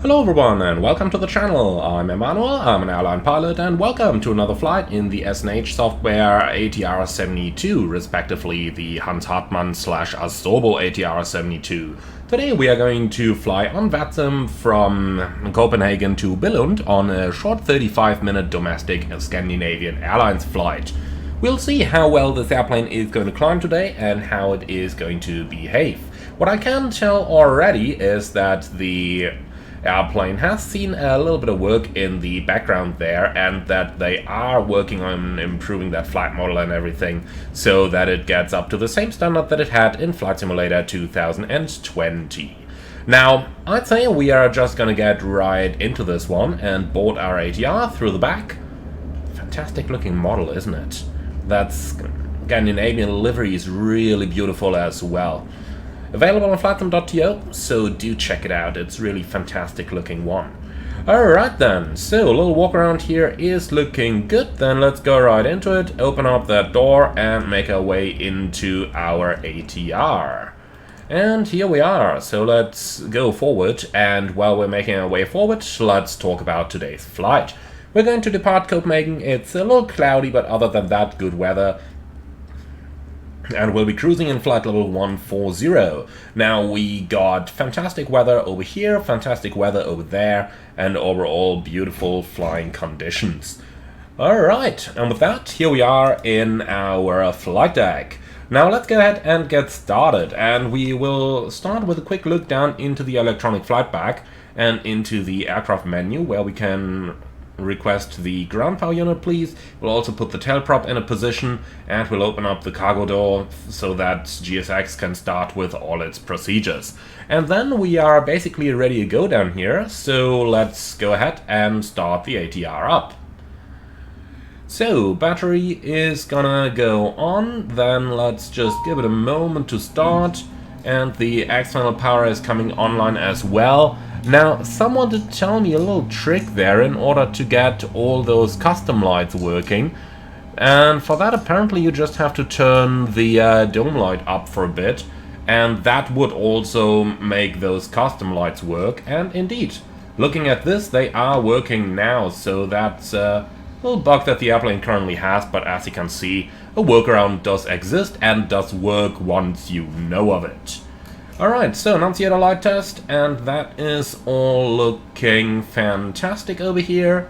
Hello everyone and welcome to the channel. I'm Emmanuel, I'm an airline pilot, and welcome to another flight in the SNH software ATR 72, respectively the Hans Hartmann/Asobo ATR 72. Today we are going to fly on VATSIM from Copenhagen to Billund on a short 35-minute domestic Scandinavian Airlines flight. We'll see how well this airplane is going to climb today and how it is going to behave. What I can tell already is that the airplane has seen a little bit of work in the background there, and that they are working on improving that flight model and everything so that it gets up to the same standard that it had in Flight Simulator 2020. Now, I'd say we are just gonna get right into this one and board our ATR through the back. Fantastic looking model, isn't it? That Scandinavian livery is really beautiful as well. Available on flightsim.to, so do check it out, it's really fantastic looking one. Alright then, so a little walk around here is looking good, then let's go right into it, open up that door and make our way into our ATR. And here we are, so let's go forward, and while we're making our way forward, let's talk about today's flight. We're going to depart Copenhagen. It's a little cloudy, but other than that, good weather. And we'll be cruising in flight level 140. Now we got fantastic weather over here, fantastic weather over there, and overall beautiful flying conditions. Alright, and with that, here we are in our flight deck. Now let's go ahead and get started, and we will start with a quick look down into the electronic flight bag and into the aircraft menu, where we can request the ground power unit, please. We'll also put the tail prop in a position, and we'll open up the cargo door so that GSX can start with all its procedures. And then we are basically ready to go down here, so let's go ahead and start the ATR up. So, battery is gonna go on, then let's just give it a moment to start, and the external power is coming online as well. Now, someone did tell me a little trick there in order to get all those custom lights working, and for that apparently you just have to turn the dome light up for a bit, and that would also make those custom lights work. And indeed, looking at this, they are working now, so that's a little bug that the airplane currently has, but as you can see, a workaround does exist and does work once you know of it. Alright, so annunciator light test, and that is all looking fantastic over here.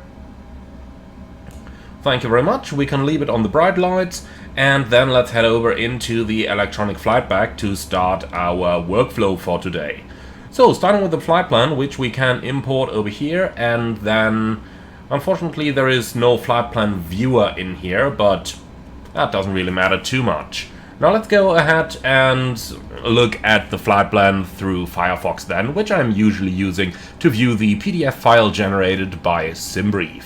Thank you very much, we can leave it on the bright lights, and then let's head over into the electronic flight bag to start our workflow for today. So, starting with the flight plan, which we can import over here, and then unfortunately there is no flight plan viewer in here, but that doesn't really matter too much. Now let's go ahead and look at the flight plan through Firefox then, which I'm usually using to view the PDF file generated by SimBrief.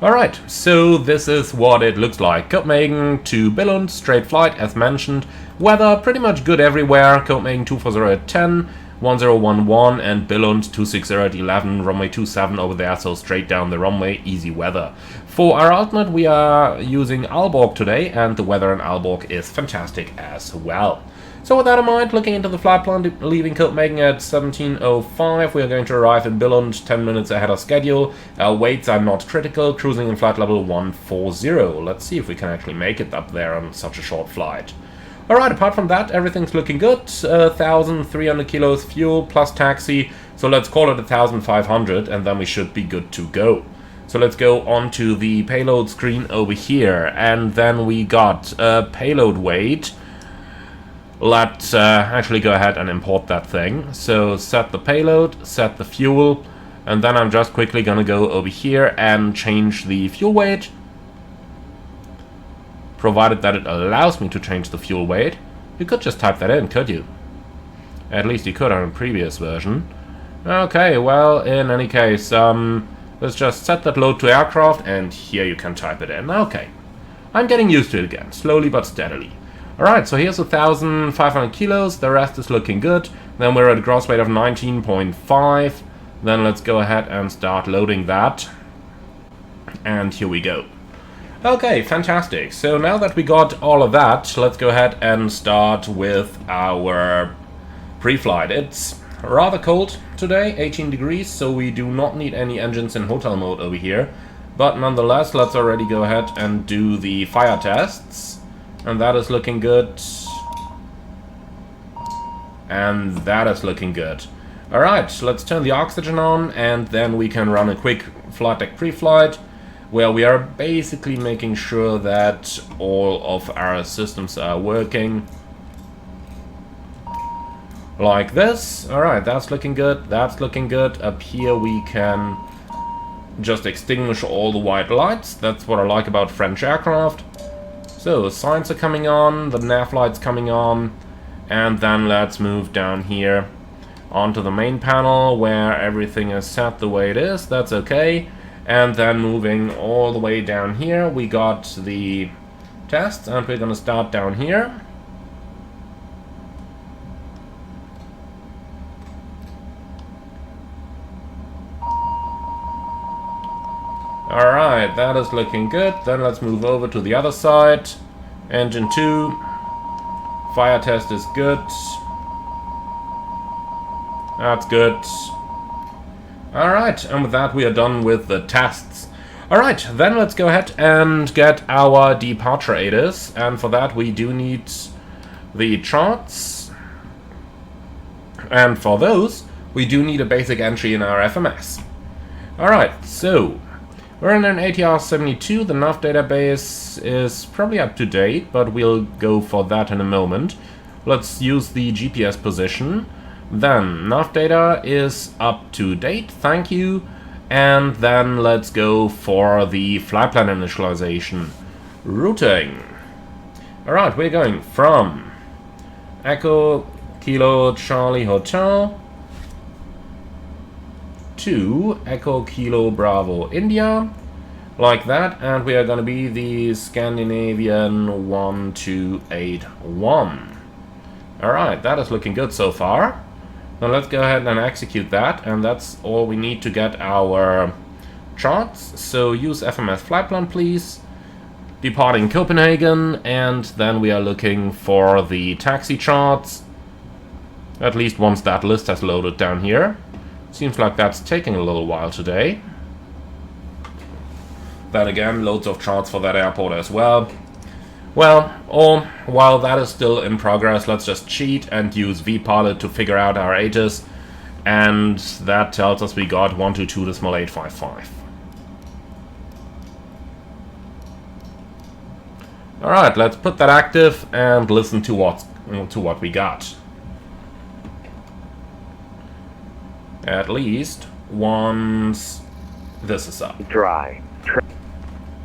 Alright, so this is what it looks like. Copenhagen to Billund, straight flight as mentioned. Weather pretty much good everywhere. Copenhagen 240 at 10, 1011, and Billund 260 at 11, runway 27 over there, so straight down the runway, easy weather. For our alternate, we are using Aalborg today, and the weather in Aalborg is fantastic as well. So with that in mind, looking into the flight plan, leaving Copenhagen at 17:05, we are going to arrive in Billund 10 minutes ahead of schedule. Our weights are not critical, cruising in flight level 140. Let's see if we can actually make it up there on such a short flight. Alright, apart from that, everything's looking good. 1,300 kilos fuel plus taxi, so let's call it 1,500, and then we should be good to go. So let's go on to the payload screen over here, and then we got payload weight. Let's actually go ahead and import that thing. So set the payload, set the fuel, and then I'm just quickly gonna go over here and change the fuel weight. Provided that it allows me to change the fuel weight. You could just type that in, could you? At least you could on a previous version. Okay, well, in any case, let's just set that load to aircraft, and here you can type it in. Okay. I'm getting used to it again, slowly but steadily. Alright, so here's 1,500 kilos, the rest is looking good. Then we're at a gross weight of 19.5. Then let's go ahead and start loading that. And here we go. Okay, fantastic. So now that we got all of that, let's go ahead and start with our pre-flight. It's rather cold today, 18 degrees, so we do not need any engines in hotel mode over here. But nonetheless, let's already go ahead and do the fire tests. And that is looking good. And that is looking good. Alright, let's turn the oxygen on, and then we can run a quick flight deck pre-flight, where we are basically making sure that all of our systems are working. Like this. Alright, that's looking good, that's looking good. Up here we can just extinguish all the white lights. That's what I like about French aircraft. So, signs are coming on, the nav light's coming on, and then let's move down here onto the main panel where everything is set the way it is. That's okay. And then moving all the way down here, we got the tests, and we're gonna start down here. Alright, that is looking good. Then let's move over to the other side. Engine 2. Fire test is good. That's good. Alright, and with that we are done with the tests. Alright, then let's go ahead and get our departure ATIS. And for that we do need the charts. And for those, we do need a basic entry in our FMS. Alright, so we're in an ATR 72, the nav database is probably up to date, but we'll go for that in a moment. Let's use the GPS position. Then, nav data is up to date, thank you. And then let's go for the flight plan initialization. Routing. Alright, we're going from Echo Kilo Charlie Hotel to Echo Kilo Bravo India, like that, and we are going to be the Scandinavian 1281. Alright, that is looking good so far. Now let's go ahead and execute that, and that's all we need to get our charts. So use FMS flight plan please, departing Copenhagen, and then we are looking for the taxi charts, at least once that list has loaded down here. Seems like that's taking a little while today. Then again, loads of charts for that airport as well. Well, or while that is still in progress, let's just cheat and use vPilot to figure out our ATIS. And that tells us we got 122.855. Alright, let's put that active and listen to what we got. At least once this is up. Dry.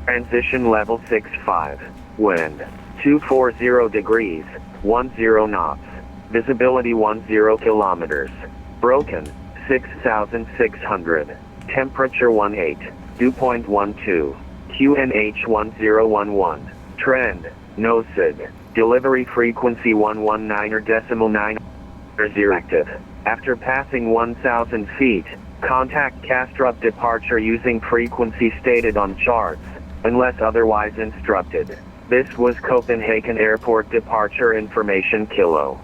Transition level 6.5. Wind 240 degrees, 10 knots. Visibility 10 kilometers. Broken 6,600. Temperature 18. Dew point 12. QNH 1011. Trend no SIG. Delivery frequency 119.9. Active. After passing 1,000 feet, contact Kastrup departure using frequency stated on charts, unless otherwise instructed. This was Copenhagen Airport departure information Kilo.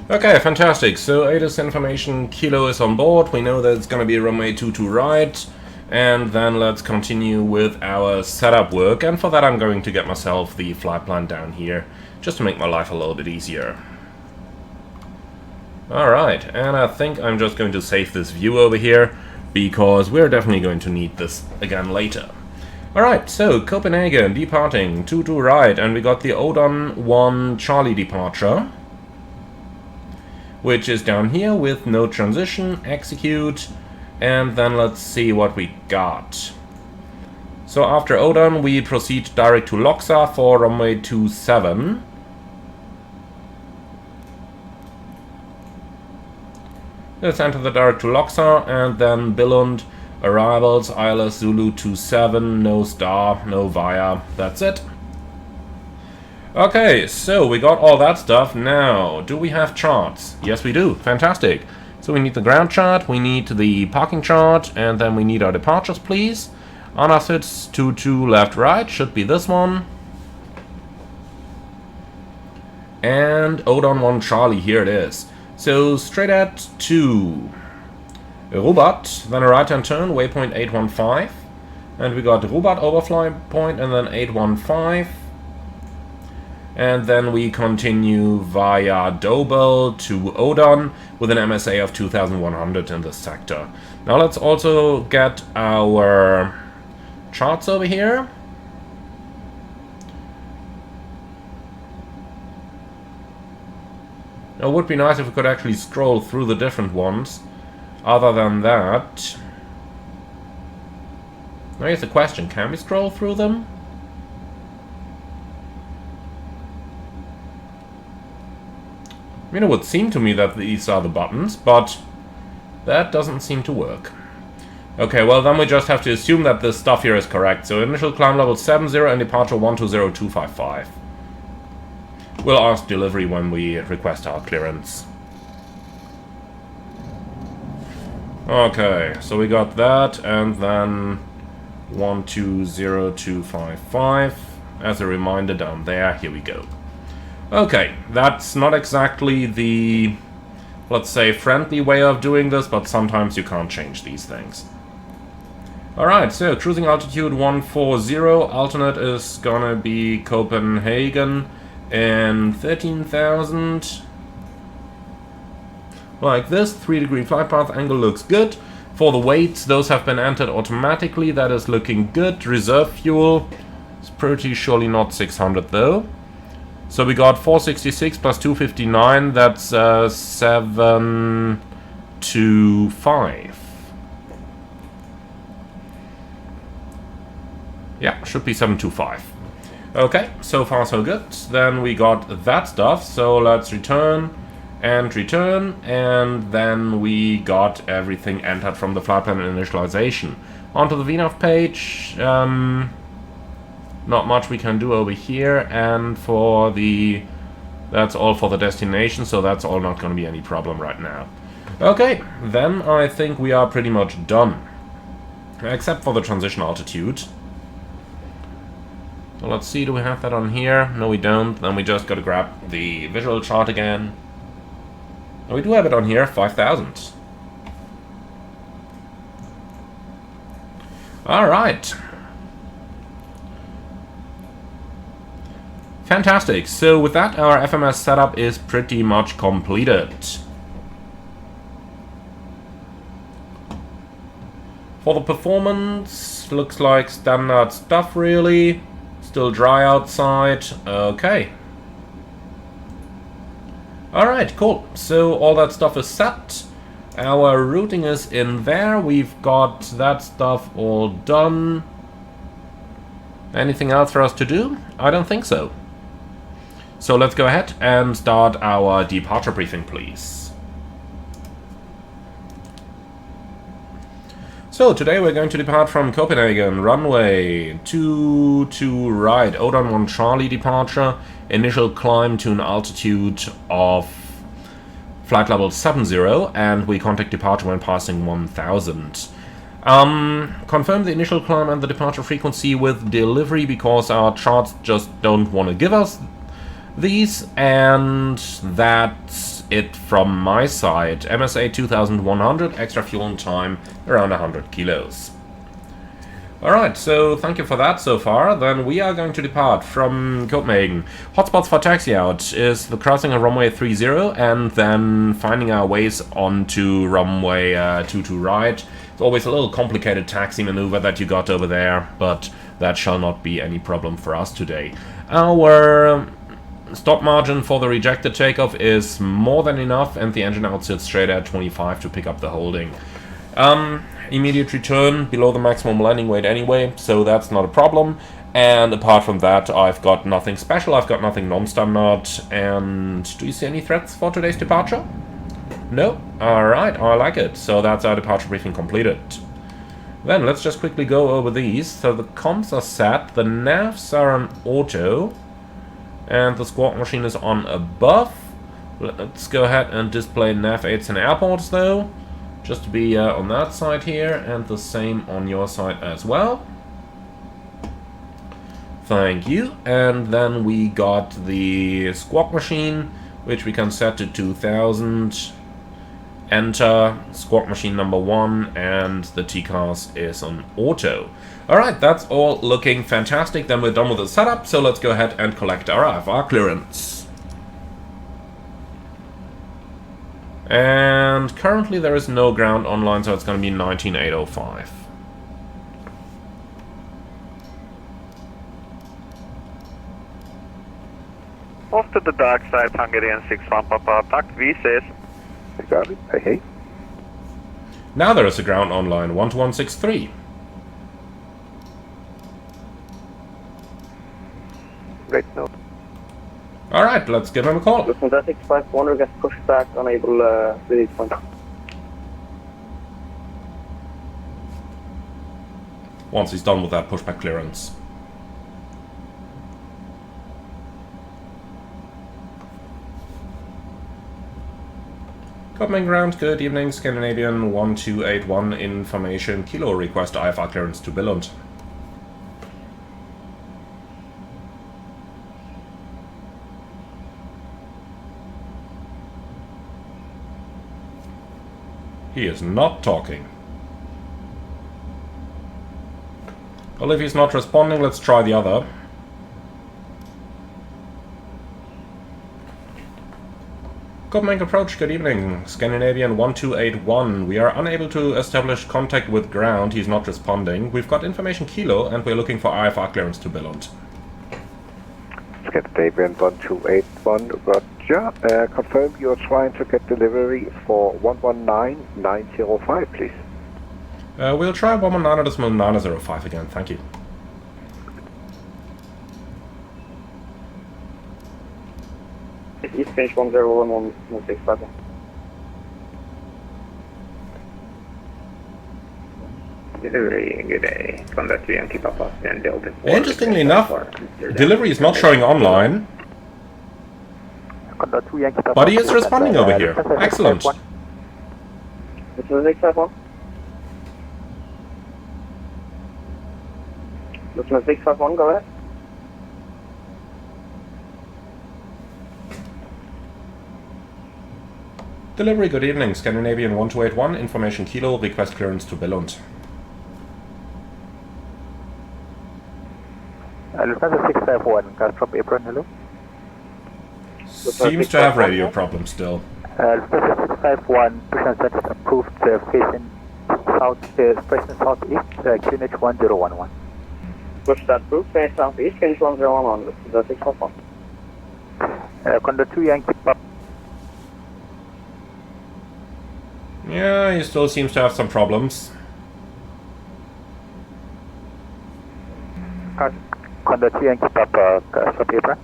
Okay, fantastic. So ATIS information Kilo is on board. We know that it's going to be runway 22 right. And then let's continue with our setup work. And for that I'm going to get myself the flight plan down here, just to make my life a little bit easier. Alright, and I think I'm just going to save this view over here, because we're definitely going to need this again later. Alright, so Copenhagen departing 22 right, and we got the Odon 1 Charlie departure, which is down here with no transition, execute, and then let's see what we got. So after Odon we proceed direct to Loksa for runway 27. Let's enter the direct to Loksa, and then Billund, arrivals, ILS Zulu 27, no star, no via, that's it. Okay, so we got all that stuff. Now, do we have charts? Yes we do, fantastic. So we need the ground chart, we need the parking chart, and then we need our departures please. Anasits 22 left right, should be this one. And Odon 1 Charlie, here it is. So straight at 2. Rubat, then a right-hand turn, waypoint 815. And we got Rubat overfly point and then 815. And then we continue via Dobel to Odon with an MSA of 2100 in this sector. Now let's also get our charts over here. Now, it would be nice if we could actually scroll through the different ones. Other than that... Now here's the question, can we scroll through them? I mean, it would seem to me that these are the buttons, but that doesn't seem to work. Okay, well then we just have to assume that this stuff here is correct. So initial climb level 70 and departure 120255. We'll ask delivery when we request our clearance. Okay, so we got that, and then 120255. As a reminder down there, here we go. Okay, that's not exactly the, let's say, friendly way of doing this, but sometimes you can't change these things. Alright, so cruising altitude 140, alternate is gonna be Copenhagen. And 13,000, like this. 3-degree flight path angle looks good. For the weights, those have been entered automatically. That is looking good. Reserve fuel is pretty surely not 600 though. So we got 466 plus 259. That's 725. Yeah, should be 725. Okay, so far so good. Then we got that stuff, so let's return, and then we got everything entered from the flight plan initialization. Onto the VNAV page, not much we can do over here, and for the, that's all for the destination, so that's all not going to be any problem right now. Okay, then I think we are pretty much done, except for the transition altitude. So let's see, do we have that on here? No, we don't. Then we just got to grab the visual chart again. Oh, we do have it on here, 5,000. Alright. Fantastic. So with that, our FMS setup is pretty much completed. For the performance, looks like standard stuff really. Still dry outside. Okay. Alright, cool. So all that stuff is set. Our routing is in there. We've got that stuff all done. Anything else for us to do? I don't think so. So let's go ahead and start our departure briefing, please. So today we're going to depart from Copenhagen, runway 22 right, Odon 1 Charlie departure, initial climb to an altitude of flight level 70, and we contact departure when passing 1000. Confirm the initial climb and the departure frequency with delivery because our charts just don't want to give us these, and that's it from my side. MSA 2100, extra fuel and time around 100 kilos. Alright, so thank you for that so far. Then we are going to depart from Copenhagen. Hotspots for taxi out is the crossing of runway 30 and then finding our ways onto runway 22 right. It's always a little complicated taxi maneuver that you got over there, but that shall not be any problem for us today. Our stop margin for the rejected takeoff is more than enough, and the engine out sits straight at 25 to pick up the holding. Immediate return below the maximum landing weight anyway, so that's not a problem. And apart from that, I've got nothing special, I've got nothing non-standard. And do you see any threats for today's departure? No? Alright, I like it. So that's our departure briefing completed. Then let's just quickly go over these. So the comms are set, the navs are on auto, and the squawk machine is on above. Let's go ahead and display nav 8s and airports though, just to be on that side here, and the same on your side as well. Thank you. And then we got the squawk machine which we can set to 2000. Enter, squawk machine number 1, and the TCAS is on auto. Alright, that's all looking fantastic. Then we're done with the setup, so let's go ahead and collect our IFR clearance. And currently there is no ground online, so it's going to be 19805. Off to the dark side, Hungarian 61 Papa, takt V6. Got it. Hey. Now there is a ground online, 12163. Great note. Alright, let's give him a call. Lufthansa 651, request pushback, unable release point. Once he's done with that pushback clearance. Copenhagen ground, good evening, Scandinavian 1281 information, kilo request IFR clearance to Billund. He is not talking. Well, if he's not responding, let's try the other. Copenhagen Approach, good evening. Scandinavian 1281. We are unable to establish contact with ground. He's not responding. We've got information kilo and we're looking for IFR clearance to Billund. Scandinavian 1281, roger. Confirm you're trying to get delivery for 119905, please. We'll try 119.905 again, thank you. East finish 101165. Delivery, good day. Contact to Yankee Papa, and Delta. Interestingly enough, delivery is not showing online, but he is responding over here. Excellent. Lufthansa 651. Lufthansa 651, go ahead. Delivery, good evening. Scandinavian 1281, information kilo, request clearance to Billund. Lufthansa 651, Castro Apron, hello. Seems to have radio problems still. Lufthansa 651, push set approved, facing southeast, QNH 1011. Push that proof, face southeast, finish 1011, Lufthansa 651. Condor 2 Yankee Papa. Yeah, he still seems to have some problems. Condor 2 Yankee Papa, Castro Apron.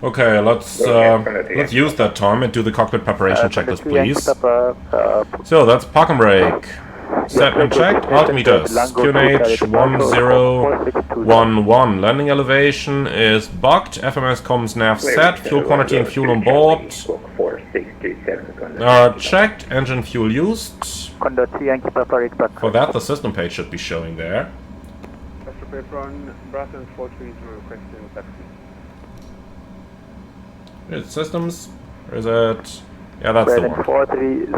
Okay, let's use that time and do the cockpit preparation checklist, please. So that's park and brake. Set and checked. Altimeters. QNH 1011. Landing elevation is bugged. FMS comms nav set. Fuel quantity and fuel on board. Checked. Engine fuel used. For that, the system page should be showing there. It's systems. Or is it? Yeah, that's the one. 430.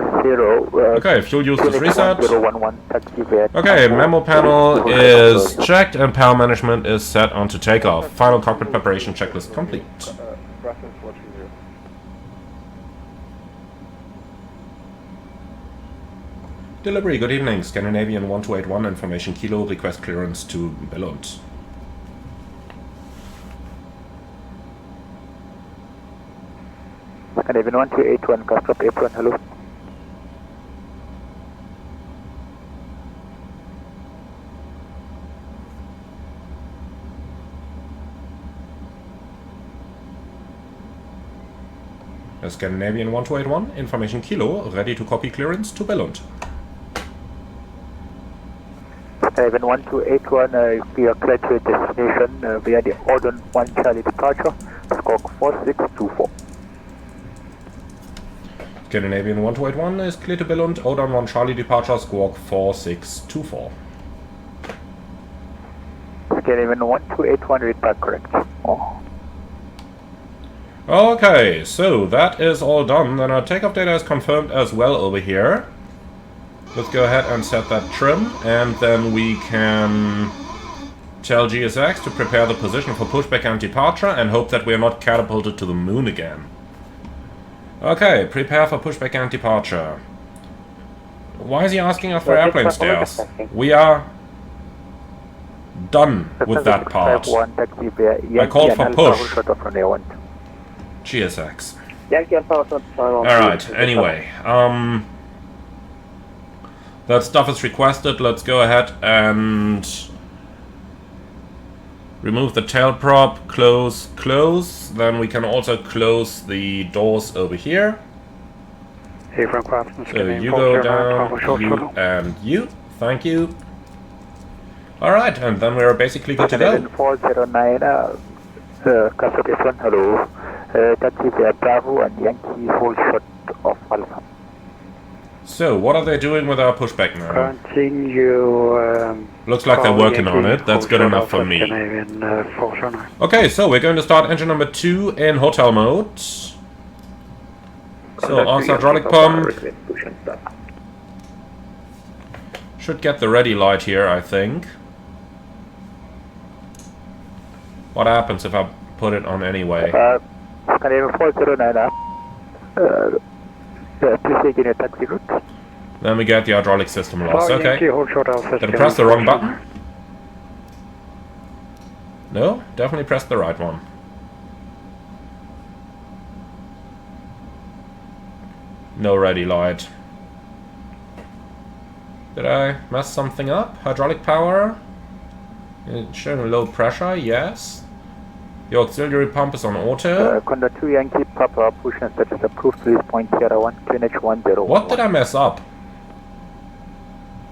Okay, fuel use is reset. Okay, memo panel is checked and power management is set onto takeoff. Final cockpit preparation checklist complete. Delivery, good evening. Scandinavian 1281, information kilo, request clearance to Billund. Scandinavian 1281, Castro Apron, hello. Scandinavian 1281, information kilo, ready to copy clearance to Billund. Scandinavian 1281, we are clear to destination via the Odin 1 Charlie departure, squawk 4624. Scandinavian 1281 is clear to Billund, Odin 1 Charlie departure, squawk 4624. Scandinavian 1281, read back correct. Oh. Okay, so that is all done. Then our takeoff data is confirmed as well over here. Let's go ahead and set that trim, and then we can tell GSX to prepare the position for pushback and departure and hope that we are not catapulted to the moon again. Okay, prepare for pushback and departure. Why is he asking us for airplane stairs? We are done with that part. I called for push. GSX. Alright, anyway. That stuff is requested. Let's go ahead and remove the tail prop, close. Then we can also close the doors over here. So you go down, you and you. Thank you. Alright, and then we're basically good to go. 409, classification, hello. Taxi via Bravo and Yankee hold shot of Alpha. So, what are they doing with our pushback now? Continue. Looks like they're working on it. That's good enough for me. Okay, so we're going to start engine number 2 in hotel mode. So, our hydraulic pump should get the ready light here, I think. What happens if I put it on anyway? Canadian 409, please take in a taxi route. Then we get the hydraulic system loss. Okay. Did I press the wrong button? No, definitely pressed the right one. No ready light. Did I mess something up? Hydraulic power? It's showing low pressure, yes. The auxiliary pump is on auto. Conda 2 Yankee Papa push and status approved, release point 01, QNH 101. What did I mess up?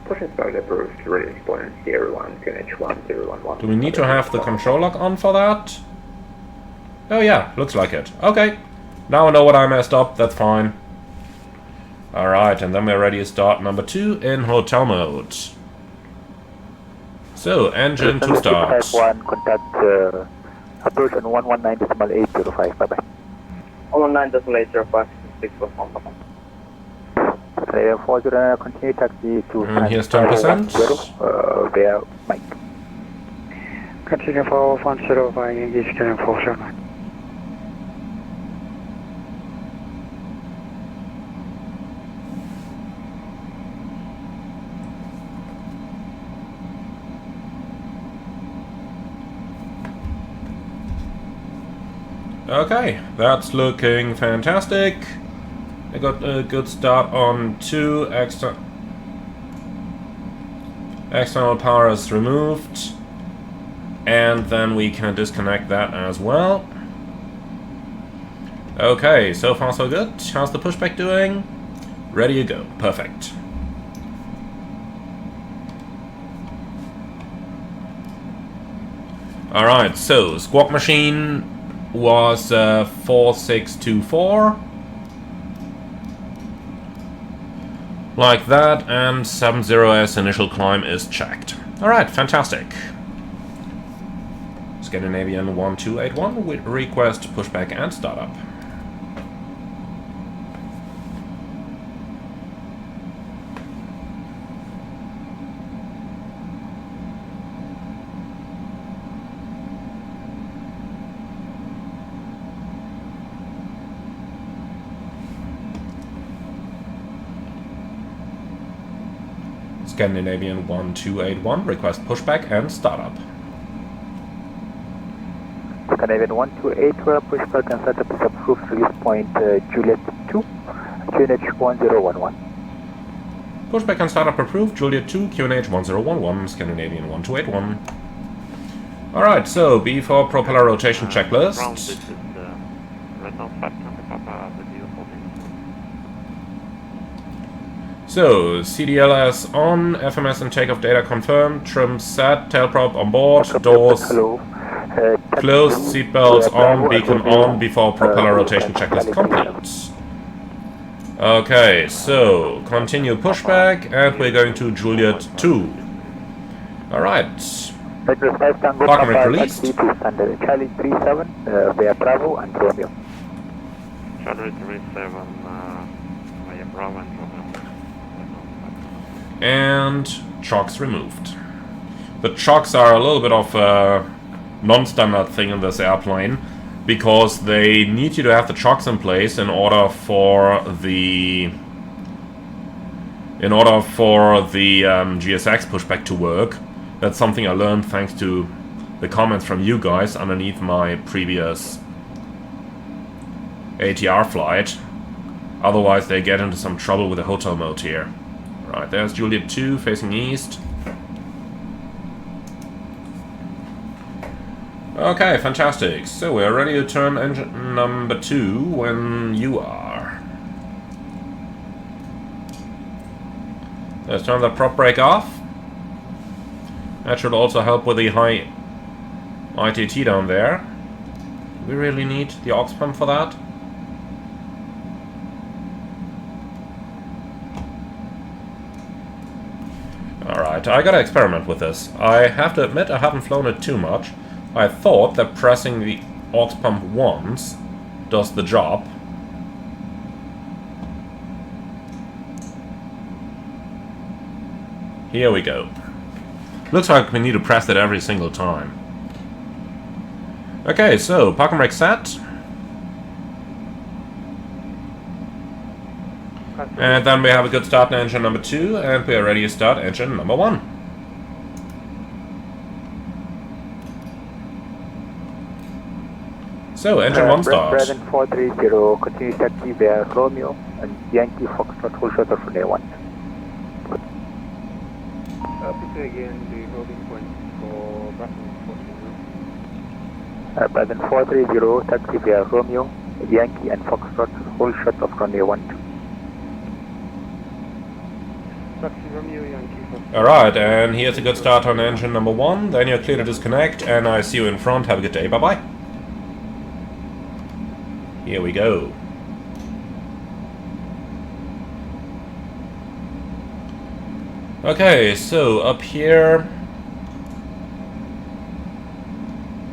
Push and start approved, release point 01, QNH 1011. Do we need to have the control lock on for that? Oh yeah, looks like it. Okay, now I know what I messed up, that's fine. Alright, and then we're ready to start number 2 in hotel mode. So, engine to start. 1, contact approach on 119.805, bye bye. 119.805, 641, bye bye. 409, continue taxi to and here's 10%. Via Mike. Continue for 105, engage Canadian 409. Okay, that's looking fantastic. I got a good start on 2 external power is removed, and then we can disconnect that as well. Okay, so far so good. How's the pushback doing? Ready to go. Perfect. Alright, so squawk machine was 4624. Like that, and 70S initial climb is checked. Alright, fantastic. Scandinavian 1281 with request pushback and startup. Scandinavian 1281, request pushback and startup. Scandinavian 1281, pushback and startup is approved, release point Juliet 2, QNH 1011. Pushback and startup approved, Juliet 2, QNH 1011, Scandinavian 1281. Alright, so before propeller rotation checklist. So, CDLS on, FMS and takeoff data confirmed, trim set, tail prop on board, doors closed, seatbelts on, beacon on before propeller rotation checklist complete. Okay, so continue pushback, and we're going to Juliet 2. Alright. Parking released. Charlie 37, via Bravo and Romeo. Charlie 37 via Bravo and Romeo. And chocks removed. The chocks are a little bit of a non-standard thing in this airplane, because they need you to have the chocks in place in order for the GSX pushback to work. That's something I learned thanks to the comments from you guys underneath my previous ATR flight. Otherwise they get into some trouble with the hotel mode here. Right, there's Juliet 2 facing east. Okay, fantastic. So we're ready to turn engine number 2 when you are. Let's turn the prop brake off. That should also help with the high ITT down there. Do we really need the aux pump for that? Alright, I gotta experiment with this. I have to admit I haven't flown it too much. I thought that pressing the aux pump once does the job. Here we go. Looks like we need to press it every single time. Okay, so parking brake set. And then we have a good start in engine number 2, and we are ready to start engine number 1. So, engine 1 starts. Brandon 430, continue taxi via Romeo and Yankee Foxtrot, hold short of runway 1. Please again the holding point for Brandon 430. Brandon 430, taxi via Romeo, Yankee and Foxtrot, hold short of runway 1. Taxi Romeo Yankee Foxtrot. Alright, and here's a good start on engine number 1. Then you're clear to disconnect, and I see you in front. Have a good day. Bye-bye. Here we go. Okay, so up here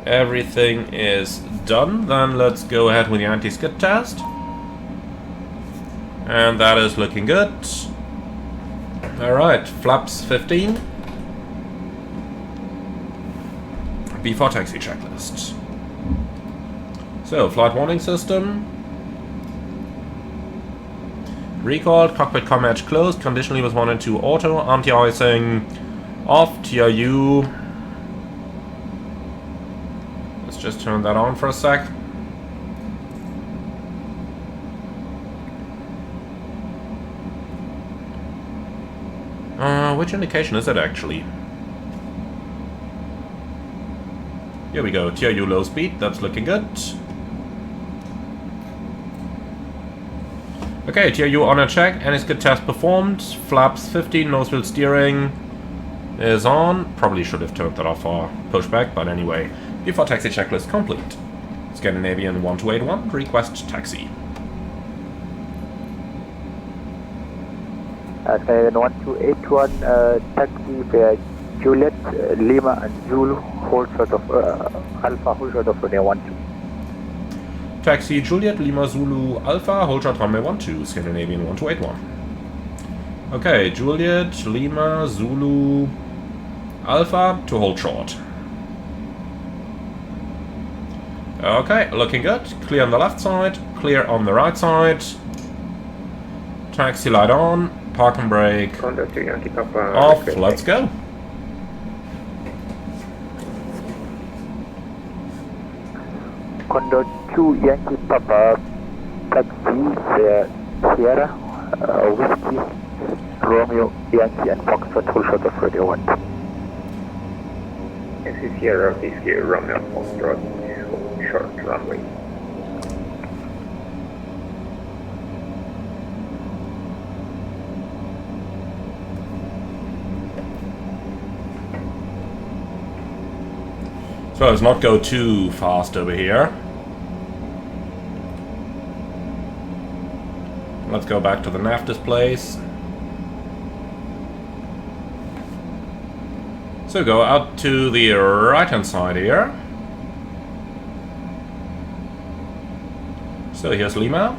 everything is done. Then let's go ahead with the anti-skid test. And that is looking good. Alright, flaps 15. Before taxi checklist. So, flight warning system. Recalled, cockpit comm edge closed, conditionally was 1 and 2 auto, anti-icing off, TRU. Let's just turn that on for a sec. Which indication is it actually? Here we go, TRU low speed, that's looking good. Okay, TRU on a check, anti-skid test performed, flaps 15, nose wheel steering is on. Probably should have turned that off for pushback, but anyway. Before taxi checklist complete. Scandinavian 1281, request taxi. Scandinavian 1281, taxi via Juliet, Lima and Zulu, hold short of Alpha, hold short of runway 12. Taxi Juliet, Lima, Zulu, Alpha, hold short runway 12, Scandinavian 1281. Okay, Juliet, Lima, Zulu, Alpha to hold short. Okay, looking good. Clear on the left side, clear on the right side. Taxi light on, parking brake off, let's go. Condor 2 Yankee Papa, taxi via Sierra, Whiskey, Romeo, Yankee and Foxtrot, hold short of radio 1. This is Sierra, Whiskey, Romeo, Foxtrot, short runway. So let's not go too fast over here. Let's go back to the nav displays. So go out to the right hand side here. So here's Lima.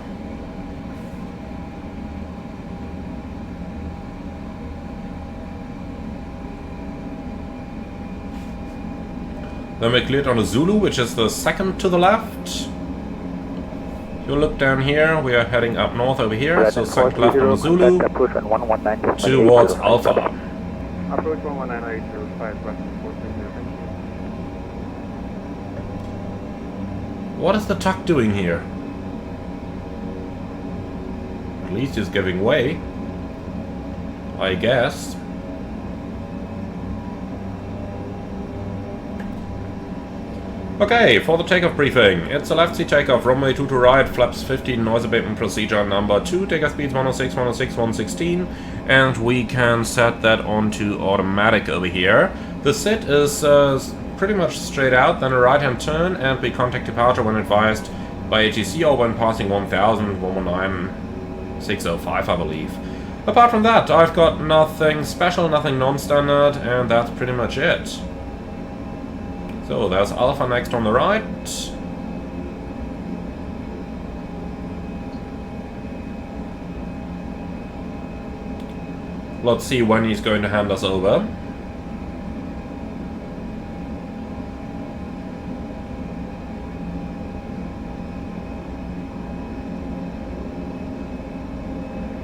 Then we're cleared on the Zulu, which is the second to the left. You look down here, we are heading up north over here, so second left on the Zulu, towards Alpha. Approach 119.805, West 430, thank you. What is the tuck doing here? At least he's giving way, I guess. Okay, for the takeoff briefing, it's a left seat takeoff, runway 2 to right, flaps 15, noise abatement procedure number 2, takeoff speeds 106, 106, 116, and we can set that onto automatic over here. The sit is pretty much straight out, then a right hand turn, and we contact departure when advised by ATC or when passing 1000, 119.605, I believe. Apart from that, I've got nothing special, nothing non-standard, and that's pretty much it. So there's Alpha next on the right. Let's see when he's going to hand us over.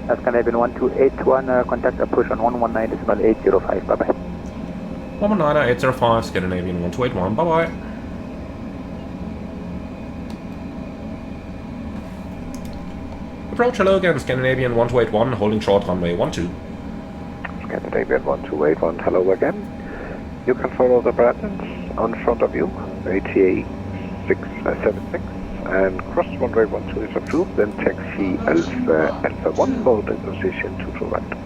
That's Canadian 1281, contact approach on 119.805, bye-bye. 119.805, Scandinavian 1281, bye-bye. Approach hello again, Scandinavian 1281, holding short runway 12. Scandinavian 1281, hello again. You can follow the Brandons on front of you, ATA 676, and cross runway 12 is approved, then taxi Alpha 1, hold in position 2 to right.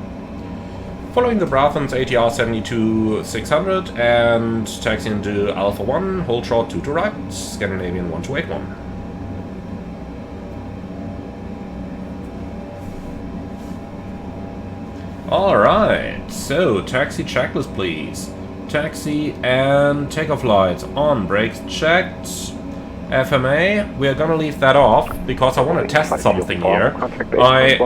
Following the Brathens ATR 72-600 and taxiing to Alpha 1, hold short 2 to right, Scandinavian 1281. Alright, so taxi checklist please. Taxi and takeoff lights on, brakes checked. FMA, we are gonna leave that off because I want to test something here. I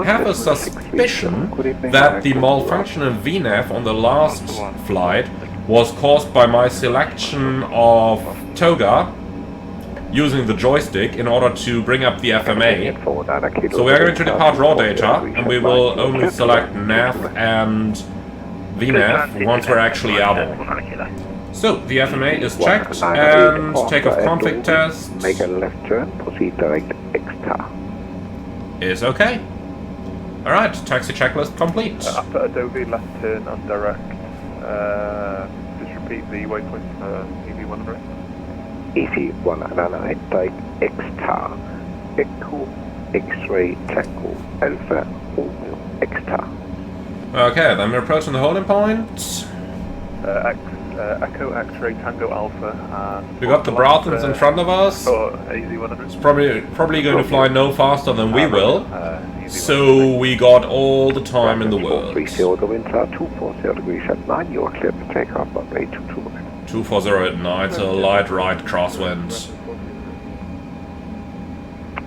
have a suspicion that the malfunction in VNAV on the last flight was caused by my selection of Toga using the joystick in order to bring up the FMA. So we are going to depart raw data and we will only select NAV and VNAV once we're actually airborne. So, the FMA is checked, and takeoff config test Make a left turn, proceed direct XTAR. is okay. Alright, taxi checklist complete. After Adobe, left turn and direct. Just repeat the waypoint for EV100. EV109, direct XTAR. Echo, X-ray, Tango, Alpha, Romeo, XTAR. Okay, then we're approaching the holding point. Echo, X-ray, Tango, Alpha, and... We got the Brathens in front of us. AZ100. It's probably going to fly no faster than we will. So we got all the time in the world. 230, the winds are 240 degrees at 9, you are cleared to take off on way 22 right. 240 at night, a light right crosswind.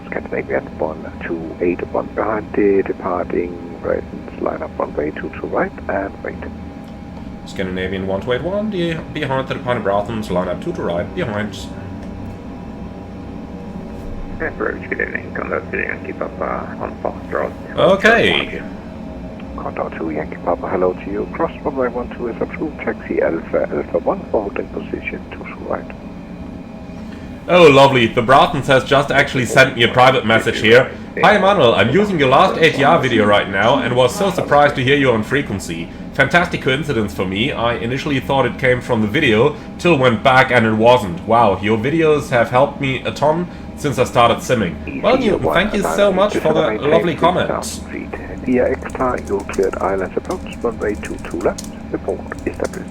Scandinavian 1281 behind the departing Ryzen, line up on way 22 right and wait. Scandinavian 1281, behind the departing Brathens, line up 2 to right, behind. Good evening, contact to Yankee Papa on fast road. Okay. Contact to Yankee Papa, hello to you. Cross runway 12 is approved, taxi Alpha 1, holding position 2 to right. Oh, lovely. The Brathens has just actually sent me a private message here. Hi, Emmanuel. I'm using your last ATR video right now and was so surprised to hear you on frequency. Fantastic coincidence for me. I initially thought it came from the video, till went back and it wasn't. Wow, your videos have helped me a ton since I started simming. Well, Newton, thank you so much for the lovely comment. Via XTAR, you cleared islands approach, runway 22 left, report established.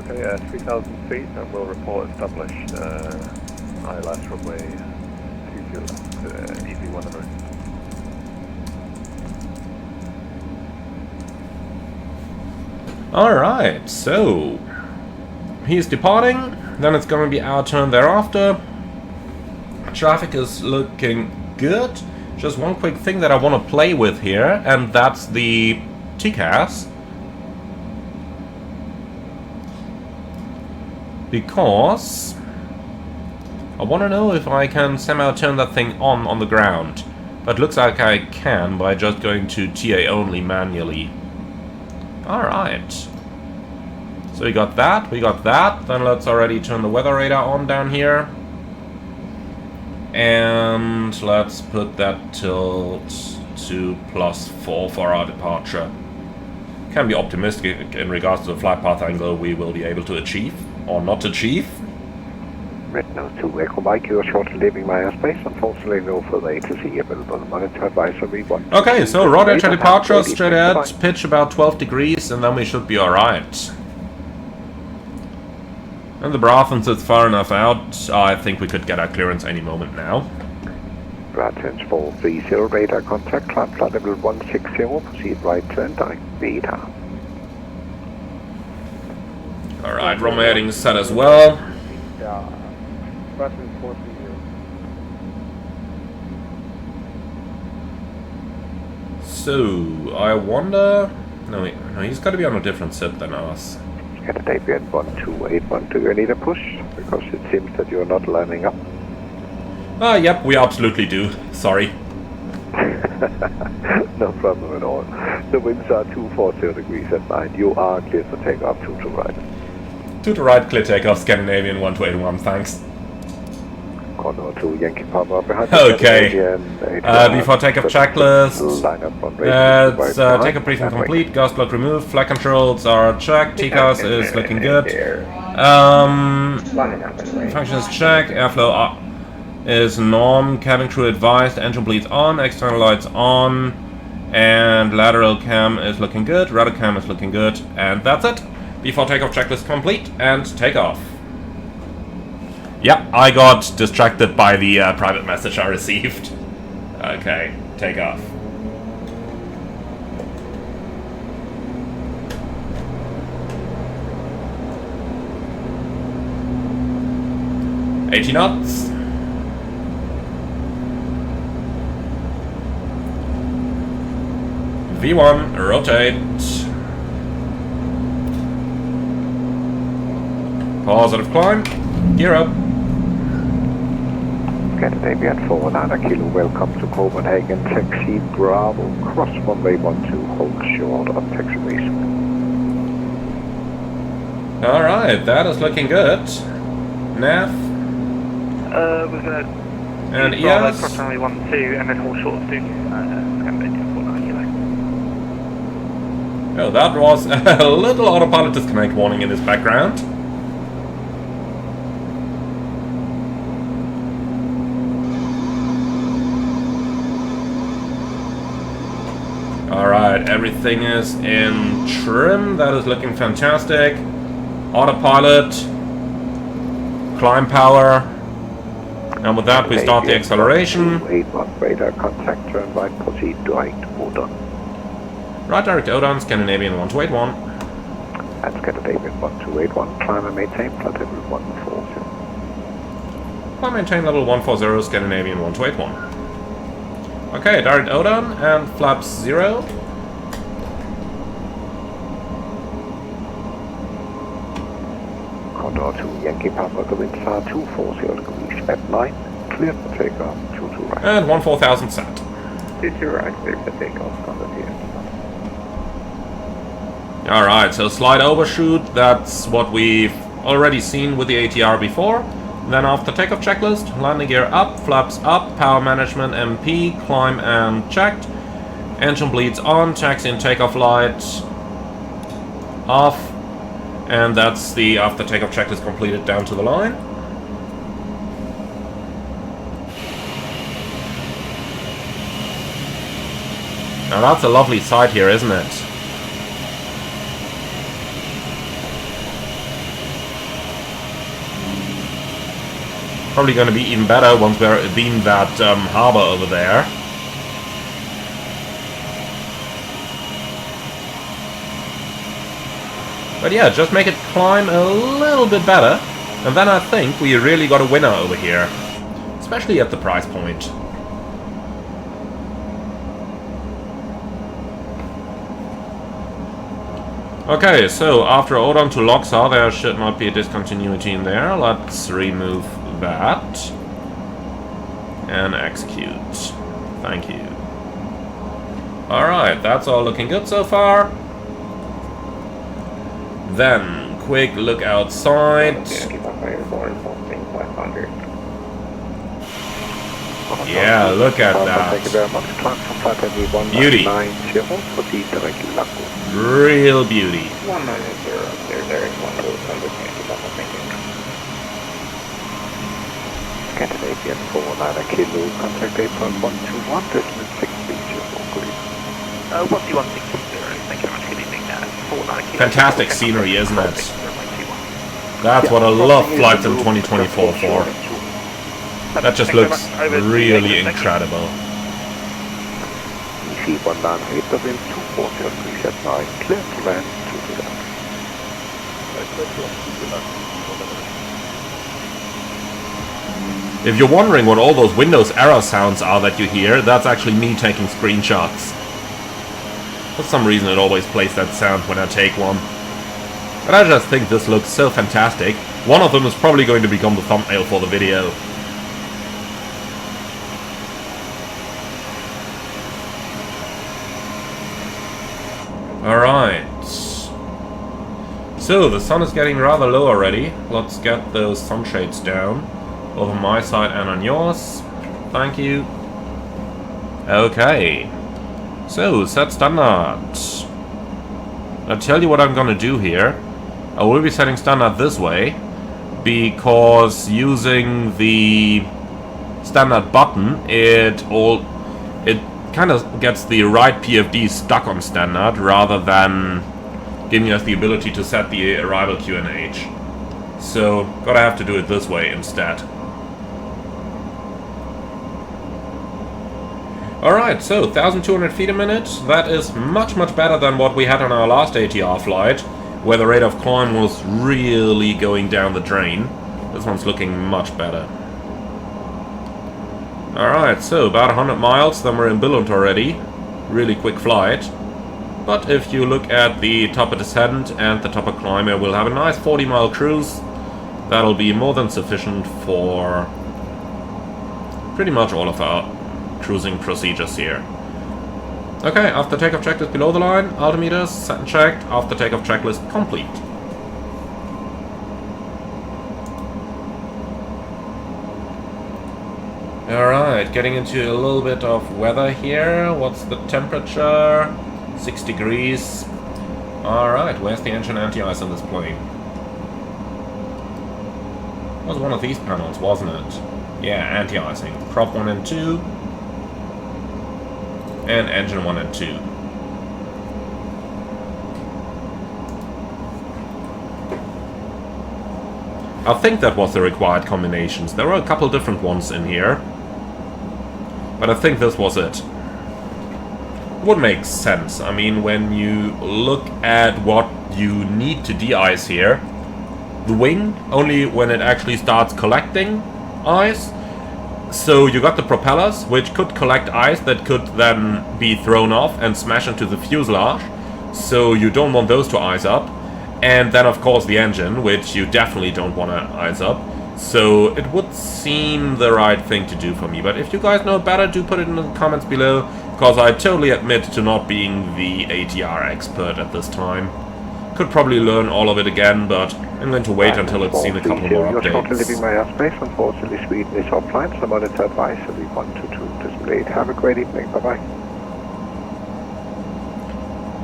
Okay, 3,000 feet, and we'll report established. ILS runway 22 left, EV100. Alright, so he's departing, then it's going to be our turn thereafter. Traffic is looking good. Just one quick thing that I want to play with here, and that's the TCAS. because I want to know if I can somehow turn that thing on the ground. But looks like I can by just going to TA only manually. Alright. So we got that, then let's already turn the weather radar on down here. And let's put that tilt to +4 for our departure. Can be optimistic in regards to the flight path angle we will be able to achieve, or not achieve. Red nose to Echo Mike, you are shortly leaving my airspace. Unfortunately, no further ATC available. Monitor advisory 1. Okay, so rotor at departure, straight ahead, pitch about 12 degrees, and then we should be alright. And the Braathens is far enough out, I think we could get our clearance any moment now. Braathens 430, radar contact, climb flight level 160, proceed right turn, direct beta. Alright, Roma heading set as well. Yeah. Button 430. So, I wonder... No, he's got to be on a different set than us. Candidate VN 1281, do you need a push? Because it seems that you're not lining up. Yep, we absolutely do. Sorry. No problem at all. The winds are 240 degrees at night. You are clear for takeoff, 2 to right. 2 to right, clear takeoff, Scandinavian 1281, thanks. Condor 2, Yankee Papa behind. Okay. Before takeoff checklist, let's take a briefing complete, gas block removed, flight controls are checked, TCAS is looking good. Functions checked, airflow is norm, cabin crew advised, engine bleeds on, external lights on, and lateral cam is looking good, rudder cam is looking good, and that's it. Before takeoff checklist complete, and takeoff. Yep, I got distracted by the private message I received. Okay, take off. $80 knots. V1, rotate. Positive climb. Gear up. Candidate VN 419 Kilo, welcome to Copenhagen, taxi Bravo, cross runway 12, hold short on taxi base. Alright, that is looking good. Nav. We're gonna and Bravo, ES. cross runway 12, and then hold short to Candidate 419 Kilo. Oh, that was a little autopilot disconnect warning in this background. Alright, everything is in trim. That is looking fantastic. Autopilot. Climb power. And with that we start the acceleration. 81 radar contact, turn right, proceed direct Odon. Right direct Odon, Scandinavian 1281. And Scandinavian 1281, climb and maintain flight level 140. Climb maintain level 140, Scandinavian 1281. Okay, direct Odon and flaps 0. Condor 2, Yankee Papa, the winds are 240 degrees at 9, clear for takeoff, 2 to right. And 14,000 set. 2 to right, clear for takeoff, Condor here. Alright, so slide overshoot, that's what we've already seen with the ATR before. Then after takeoff checklist, landing gear up, flaps up, power management MP, climb and checked. Engine bleeds on, taxi and takeoff lights off. And that's the after takeoff checklist completed down to the line. Now that's a lovely sight here, isn't it? Probably going to be even better once we're in that harbor over there. But yeah, just make it climb a little bit better, and then I think we really got a winner over here. Especially at the price point. Okay, so after Odom to Loxa, there should not be a discontinuity in there. Let's remove that. And execute. Thank you. Alright, that's all looking good so far. Then, quick look outside. Yeah, look at that. Thank you very much. Climb from flight MD 190, proceed directly Lago. Real beauty. 190, there is one loop on the Scandinavian 49 kilo, contact 8.121, decimal 630, please. 12160, thank you very much, good evening, 49 kilo. Fantastic scenery, isn't it? That's what I love flights in 2024 for. That just looks really incredible. EC 198, the wind 240 at 9, clear to land to the left. If you're wondering what all those Windows error sounds are that you hear, that's actually me taking screenshots. For some reason it always plays that sound when I take one. But I just think this looks so fantastic. One of them is probably going to become the thumbnail for the video. Alright. So, the sun is getting rather low already. Let's get those sunshades down. Both on my side and on yours. Thank you. Okay. So, set standard. I'll tell you what I'm gonna do here. I will be setting standard this way, because using the standard button, it kind of gets the right PFD stuck on standard, rather than giving us the ability to set the arrival QNH. So, gotta have to do it this way instead. Alright, so 1,200 feet a minute. That is much, much better than what we had on our last ATR flight, where the rate of climb was really going down the drain. This one's looking much better. Alright, so about 100 miles, then we're in Billund already. Really quick flight. But if you look at the top of descent and the top of climb, we'll have a nice 40-mile cruise. That'll be more than sufficient for pretty much all of our cruising procedures here. Okay, after takeoff checklist below the line, altimeters set and checked, after takeoff checklist complete. Alright, getting into a little bit of weather here. What's the temperature? 6 degrees. Alright, where's the engine anti-ice on this plane? It was one of these panels, wasn't it? Yeah, anti-icing. Prop 1 and 2. And engine 1 and 2. I think that was the required combinations. There were a couple different ones in here, but I think this was it. It would make sense. I mean, when you look at what you need to de-ice here, the wing, only when it actually starts collecting ice. So you got the propellers, which could collect ice that could then be thrown off and smash into the fuselage. So you don't want those to ice up. And then of course the engine, which you definitely don't want to ice up. So it would seem the right thing to do for me. But if you guys know better, do put it in the comments below. Because I totally admit to not being the ATR expert at this time. Could probably learn all of it again, but I'm going to wait until it's seen a couple more updates. You're shortly leaving my airspace. Unfortunately, Sweden is offline. So monitor advisory 122 displayed. Have a great evening. Bye-bye.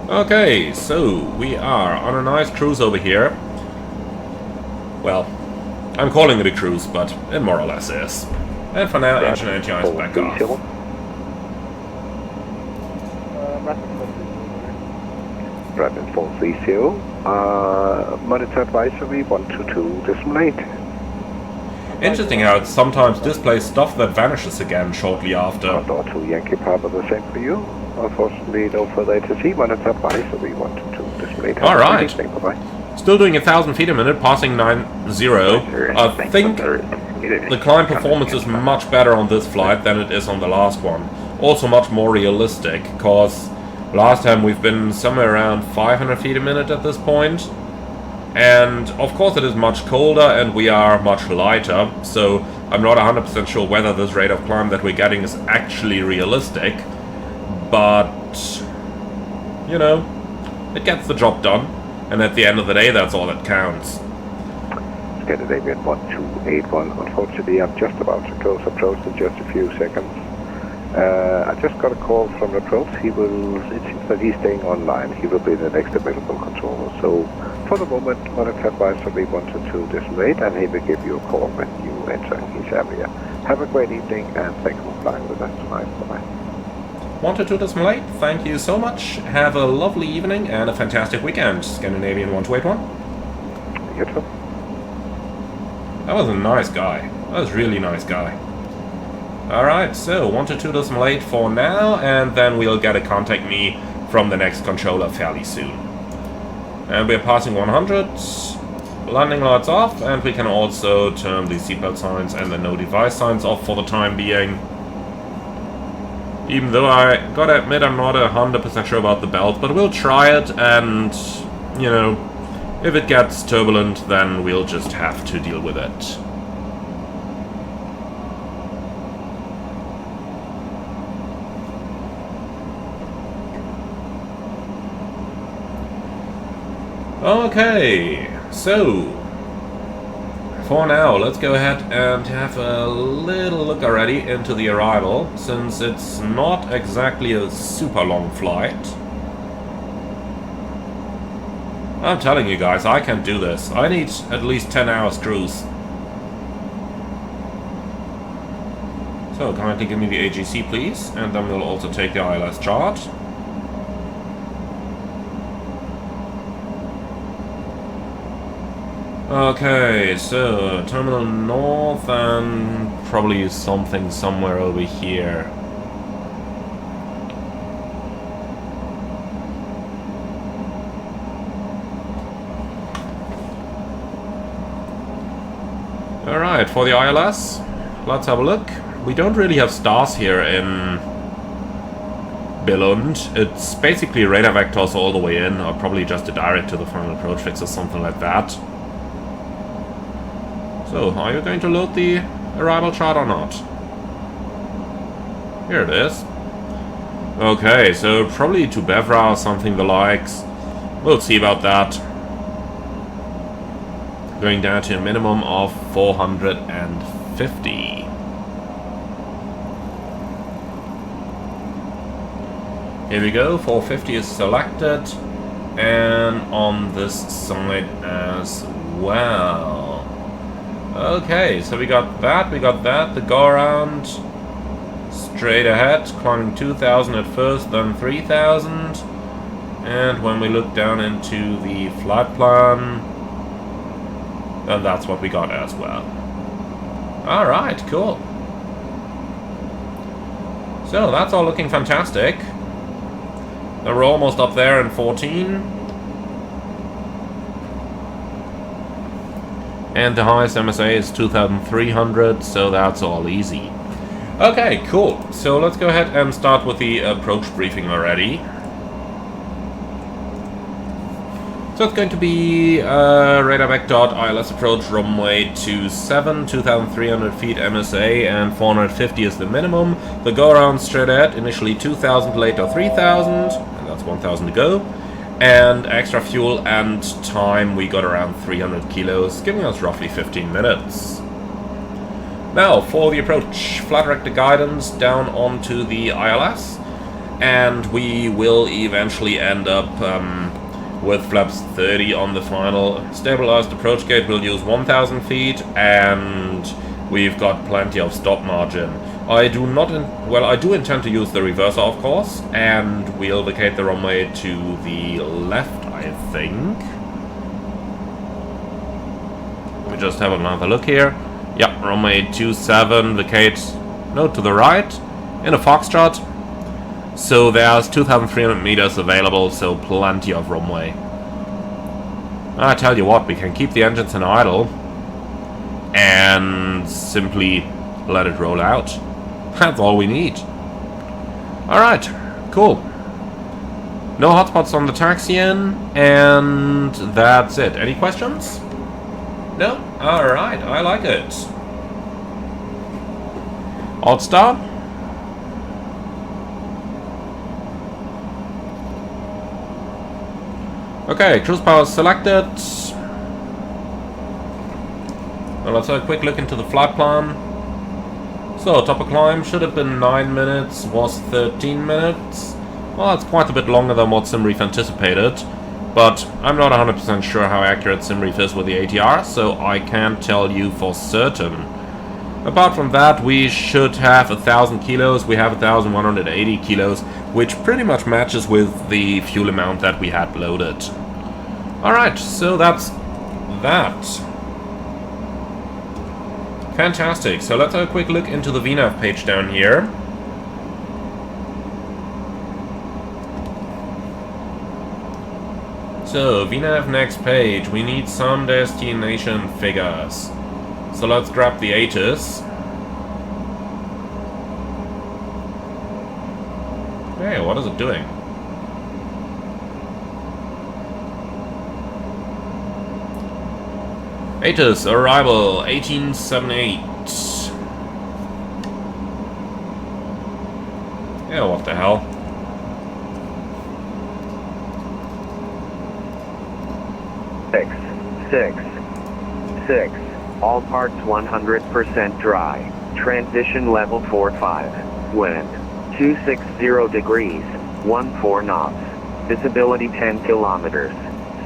Okay, so we are on a nice cruise over here. Well, I'm calling it a cruise, but it more or less is. And for now, engine anti-ice back off. Rapid 430, monitor advisory 122 decimal 8. Interesting how it sometimes displays stuff that vanishes again shortly after. Condor 2 Yankee Papa, the same for you. Unfortunately, no further ATC, monitor advisory 122 decimal 8. Alright. Bye-bye. Still doing 1,000 feet a minute, passing 9-0. I think the climb performance is much better on this flight than it is on the last one. Also much more realistic, because Last time we've been somewhere around 500 feet a minute at this point. And of course it is much colder and we are much lighter, so I'm not 100% sure whether this rate of climb that we're getting is actually realistic. But, you know, it gets the job done. And at the end of the day, that's all that counts. Scandinavian 1281. Unfortunately, I'm just about to close approach in just a few seconds. I just got a call from approach. It seems that he's staying online. He will be the next available controller. So, for the moment, monitor advisor will be 122.8, and he will give you a call when you enter his area. Have a great evening, and thank you for flying with us tonight. Bye-bye. 122.8, thank you so much. Have a lovely evening and a fantastic weekend. Scandinavian 1281. You too. That was a nice guy. That was a really nice guy. Alright, so 122.8 for now, and then we'll get a contact me from the next controller fairly soon. And we're passing 100, landing lights off, and we can also turn the seatbelt signs and the no device signs off for the time being. Even though I gotta admit I'm not 100% sure about the belt, but we'll try it, and, you know, if it gets turbulent, then we'll just have to deal with it. Okay, so for now, let's go ahead and have a little look already into the arrival, since it's not exactly a super long flight. I'm telling you guys, I can't do this. I need at least 10 hours cruise. So, kindly give me the AGC, please, and then we'll also take the ILS chart. Okay, so Terminal North and probably something somewhere over here. Alright, for the ILS, let's have a look. We don't really have stars here in Billund. It's basically radar vectors all the way in, or probably just a direct to the final approach fix or something like that. So, are you going to load the arrival chart or not? Here it is. Okay, so probably to Bevra or something the likes. We'll see about that. Going down to a minimum of 450. Here we go, 450 is selected. And on this side as well. Okay, so we got that, the go around, straight ahead, climbing 2,000 at first, then 3,000, and when we look down into the flight plan, then that's what we got as well. Alright, cool. So, that's all looking fantastic. Then we're almost up there in 14. And the highest MSA is 2,300, so that's all easy. Okay, cool. So let's go ahead and start with the approach briefing already. So it's going to be radar vector ILS approach runway 27, 2,300 feet MSA, and 450 is the minimum. The go around straight ahead, initially 2,000, later 3,000, and that's 1,000 to go. And extra fuel and time, we got around 300 kilos, giving us roughly 15 minutes. Now, for the approach, flat rector guidance down onto the ILS, and we will eventually end up with flaps 30 on the final. Stabilized approach gate will use 1,000 feet, and we've got plenty of stop margin. I do intend to use the reverser, of course, and we'll vacate the runway to the left, I think. Let me just have another look here. Yep, runway 27, vacate, no, to the right, in a foxtrot. So there's 2,300 meters available, so plenty of runway. I tell you what, we can keep the engines in idle and simply let it roll out. That's all we need. Alright, cool. No hotspots on the taxiing, and that's it. Any questions? No? Alright, I like it. Alt star. Okay, cruise power selected. Well, let's have a quick look into the flight plan. So, top of climb should have been 9 minutes, was 13 minutes. Well, that's quite a bit longer than what SimReef anticipated. But I'm not 100% sure how accurate SimReef is with the ATR, so I can't tell you for certain. Apart from that, we should have 1,000 kilos. We have 1,180 kilos, which pretty much matches with the fuel amount that we had loaded. Alright, so that's that. Fantastic. So let's have a quick look into the VNAV page down here. So, VNAV next page. We need some destination figures. So let's grab the Asus. Hey, what is it doing? Asus, arrival 1878. Yeah, what the hell? Six. All parts 100% dry. Transition level 45. Wind 260 degrees. 14 knots. Visibility 10 kilometers.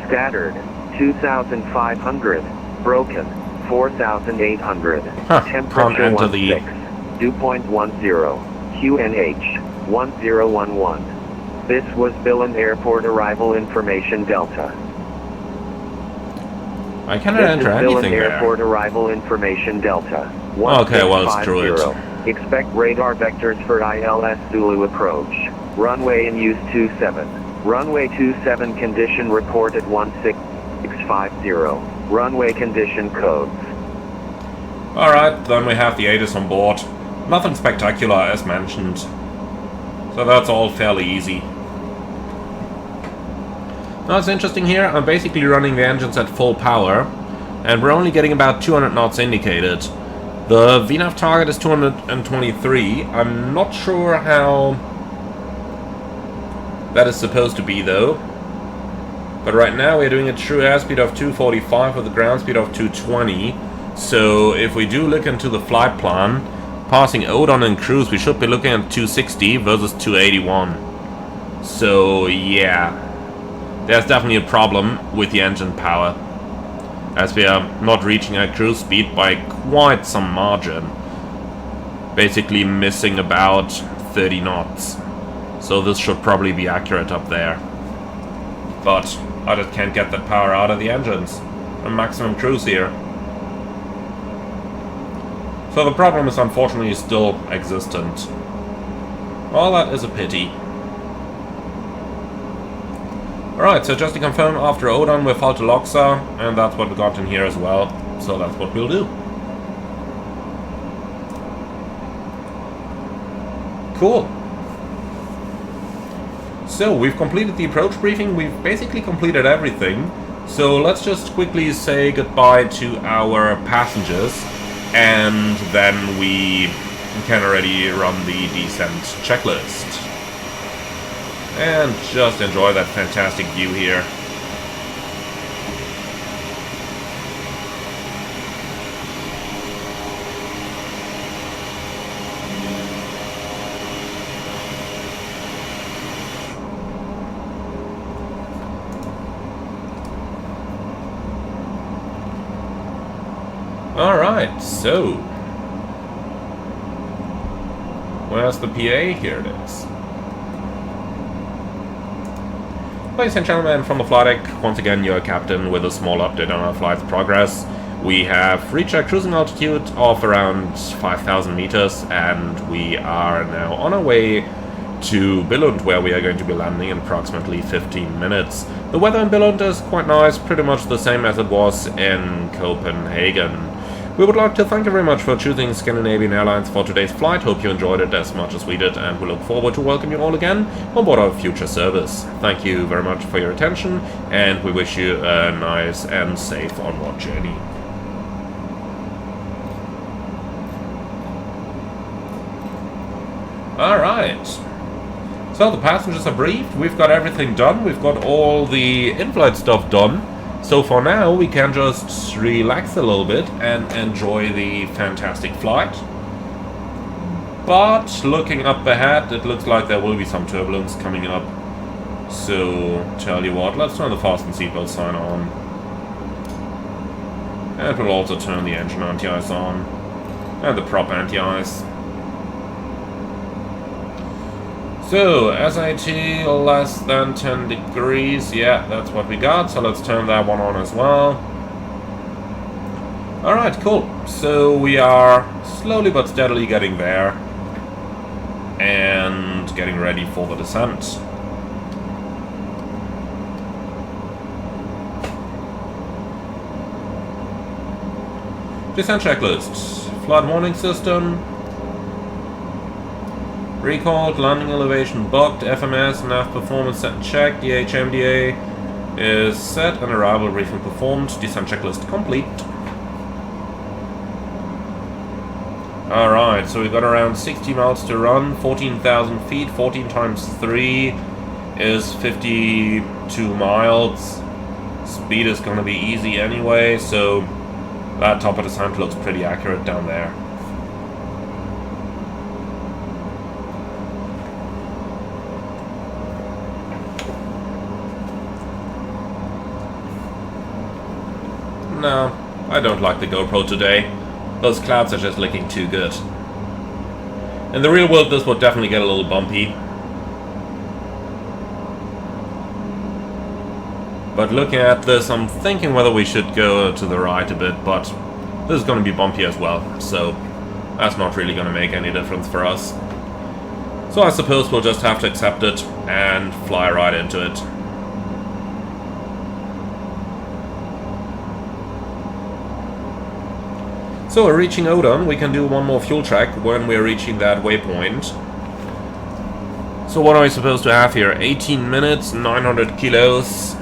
Scattered 2,500. Broken 4,800. Temperature 16. Dew point 10. QNH 1011. This was Billund Airport arrival information Delta. I cannot enter anything there. Airport arrival information Delta. Okay, well, screw it. Expect radar vectors for ILS Zulu approach. Runway in use 27. Runway 27 condition reported 16650. Runway condition codes. Alright, then we have the Asus on board. Nothing spectacular as mentioned. So that's all fairly easy. Now it's interesting here, I'm basically running the engines at full power, and we're only getting about 200 knots indicated. The VNAV target is 223. I'm not sure how that is supposed to be though. But right now we're doing a true airspeed of 245 with a ground speed of 220. So if we do look into the flight plan, passing Odon and cruise, we should be looking at 260 versus 281. So yeah. There's definitely a problem with the engine power, as we are not reaching our cruise speed by quite some margin. Basically missing about 30 knots. So this should probably be accurate up there. But I just can't get that power out of the engines. A maximum cruise here. So the problem is unfortunately still existent. Well, that is a pity. Alright, so just to confirm, after Odon we're fall to Loxa, and that's what we got in here as well. So that's what we'll do. Cool. So we've completed the approach briefing, we've basically completed everything. So let's just quickly say goodbye to our passengers, and then we can already run the descent checklist. And just enjoy that fantastic view here. Alright, so where's the PA? Here it is. Ladies and gentlemen, from the flight deck, once again your captain with a small update on our flight's progress. We have reached our cruising altitude of around 5,000 meters, and we are now on our way to Billund, where we are going to be landing in approximately 15 minutes. The weather in Billund is quite nice, pretty much the same as it was in Copenhagen. We would like to thank you very much for choosing Scandinavian Airlines for today's flight. Hope you enjoyed it as much as we did, and we look forward to welcome you all again on board our future service. Thank you very much for your attention, and we wish you a nice and safe onward journey. Alright. So the passengers are briefed, we've got everything done, we've got all the in-flight stuff done. So for now, we can just relax a little bit and enjoy the fantastic flight. But looking up ahead, it looks like there will be some turbulence coming up. So, tell you what, let's turn the fasten seatbelt sign on. And we'll also turn the engine anti-ice on. And the prop anti-ice. So, SAT less than 10 degrees, yeah, that's what we got, so let's turn that one on as well. Alright, cool. So we are slowly but steadily getting there and getting ready for the descent. Descent checklist. Flight warning system. Recalled, landing elevation bugged, FMS, nav performance set and checked, DHMDA is set and arrival briefing performed, descent checklist complete. Alright, so we've got around 60 miles to run, 14,000 feet, 14 times 3 is 52 miles. Speed is going to be easy anyway, so that top of descent looks pretty accurate down there. No, I don't like the GoPro today. Those clouds are just looking too good. In the real world, this would definitely get a little bumpy. But looking at this, I'm thinking whether we should go to the right a bit, but this is going to be bumpy as well, so that's not really going to make any difference for us. So I suppose we'll just have to accept it and fly right into it. So we're reaching Odon. We can do one more fuel check when we're reaching that waypoint. So what are we supposed to have here? 18 minutes, 900 kilos.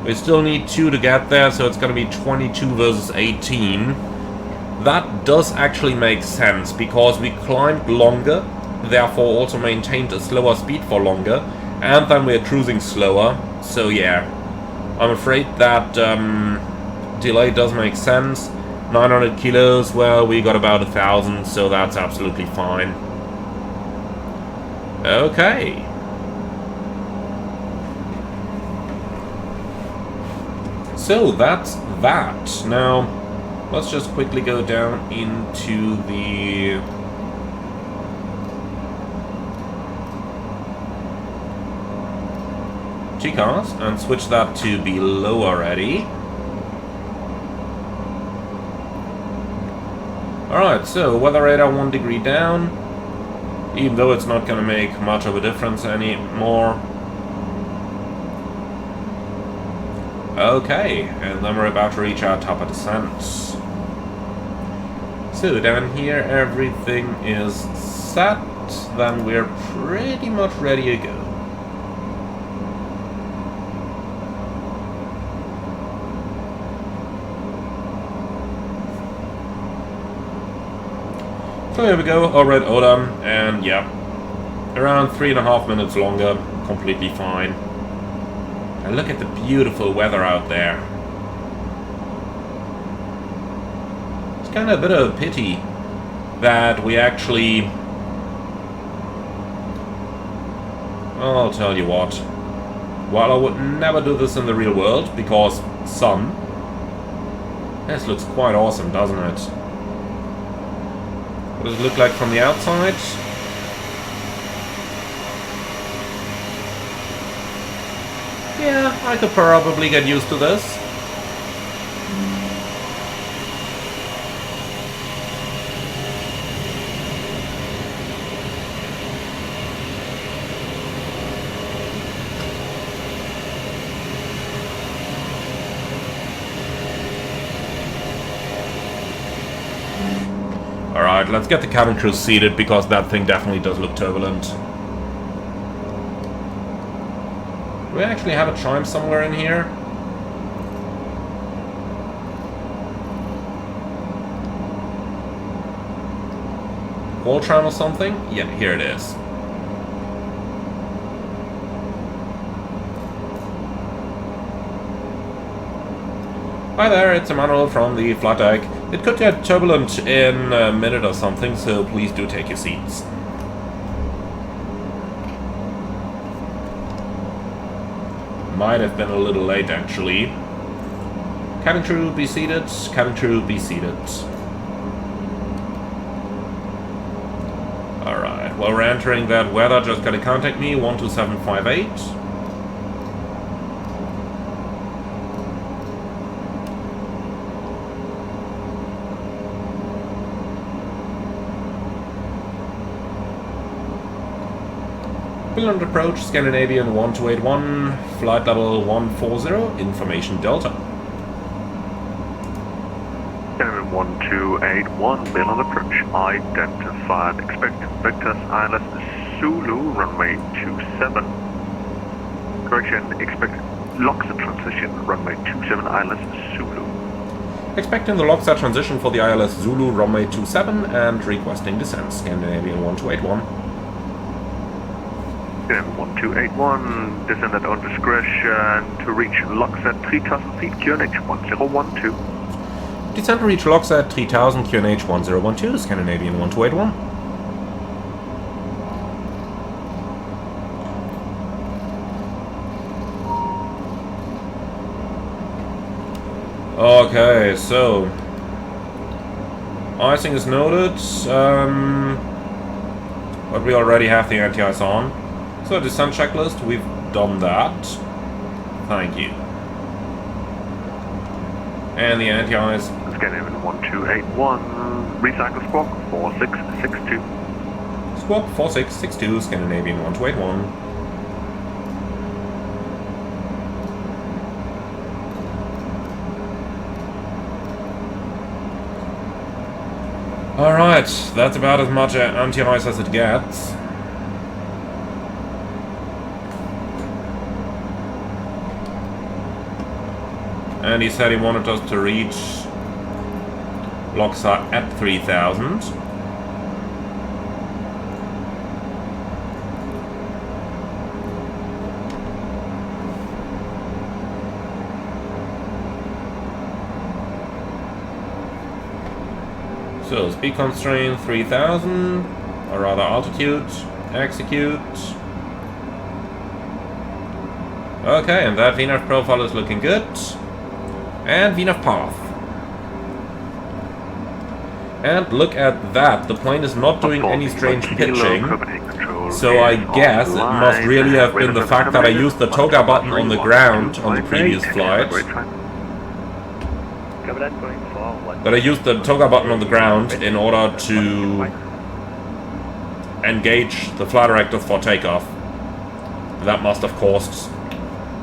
We still need 2 to get there, so it's going to be 22 versus 18. That does actually make sense, because we climbed longer, therefore also maintained a slower speed for longer, and then we're cruising slower. So yeah, I'm afraid that delay does make sense. 900 kilos, well, we got about 1,000, so that's absolutely fine. Okay. So that's that. Now, let's just quickly go down into the G-cars and switch that to below already. Alright, so weather radar 1 degree down, even though it's not going to make much of a difference anymore. Okay, and then we're about to reach our top of descent. So down here everything is set, then we're pretty much ready to go. So here we go, over at Odam, and yeah, around 3.5 minutes longer, completely fine. And look at the beautiful weather out there. It's kind of a bit of a pity that we actually... Well, I'll tell you what. While I would never do this in the real world, because sun, this looks quite awesome, doesn't it? What does it look like from the outside? Yeah, I could probably get used to this. Alright, let's get the cabin crew seated, because that thing definitely does look turbulent. Do we actually have a chime somewhere in here? Wall chime or something? Yeah, here it is. Hi there, it's Emmanuel from the flight deck. It could get turbulent in a minute or something, so please do take your seats. Might have been a little late, actually. Cabin crew, be seated. Cabin crew, be seated. Alright, well, we're entering that weather. Just gotta contact me, 12758. Billund approach, Scandinavian 1281, flight level 140, information Delta. Scandinavian 1281, Billund approach, identified, expect vectors ILS Zulu, runway 27. Correction, expect LOXA transition, runway 27, ILS Zulu. Expecting the LOXA transition for the ILS Zulu, runway 27, and requesting descent, Scandinavian 1281. 1281, descend at own discretion to reach LOXA 3000 feet, QNH 1012. Descend to reach LOXA at 3000, QNH 1012, Scandinavian 1281. Okay, so icing is noted, but we already have the anti-ice on. So descent checklist, we've done that. Thank you. And the anti-ice. Scandinavian 1281, recycle squawk 4662. Squawk 4662, Scandinavian 1281. Alright, that's about as much anti-ice as it gets. And he said he wanted us to reach LOXA at 3000. So, speed constraint 3000, or rather altitude, execute. Okay, and that VNAV profile is looking good. And VNAV path. And look at that, the plane is not doing any strange pitching. So I guess it must really have been the fact that I used the toga button on the ground on the previous flight. That I used the toga button on the ground in order to engage the flight directive for takeoff. That must have caused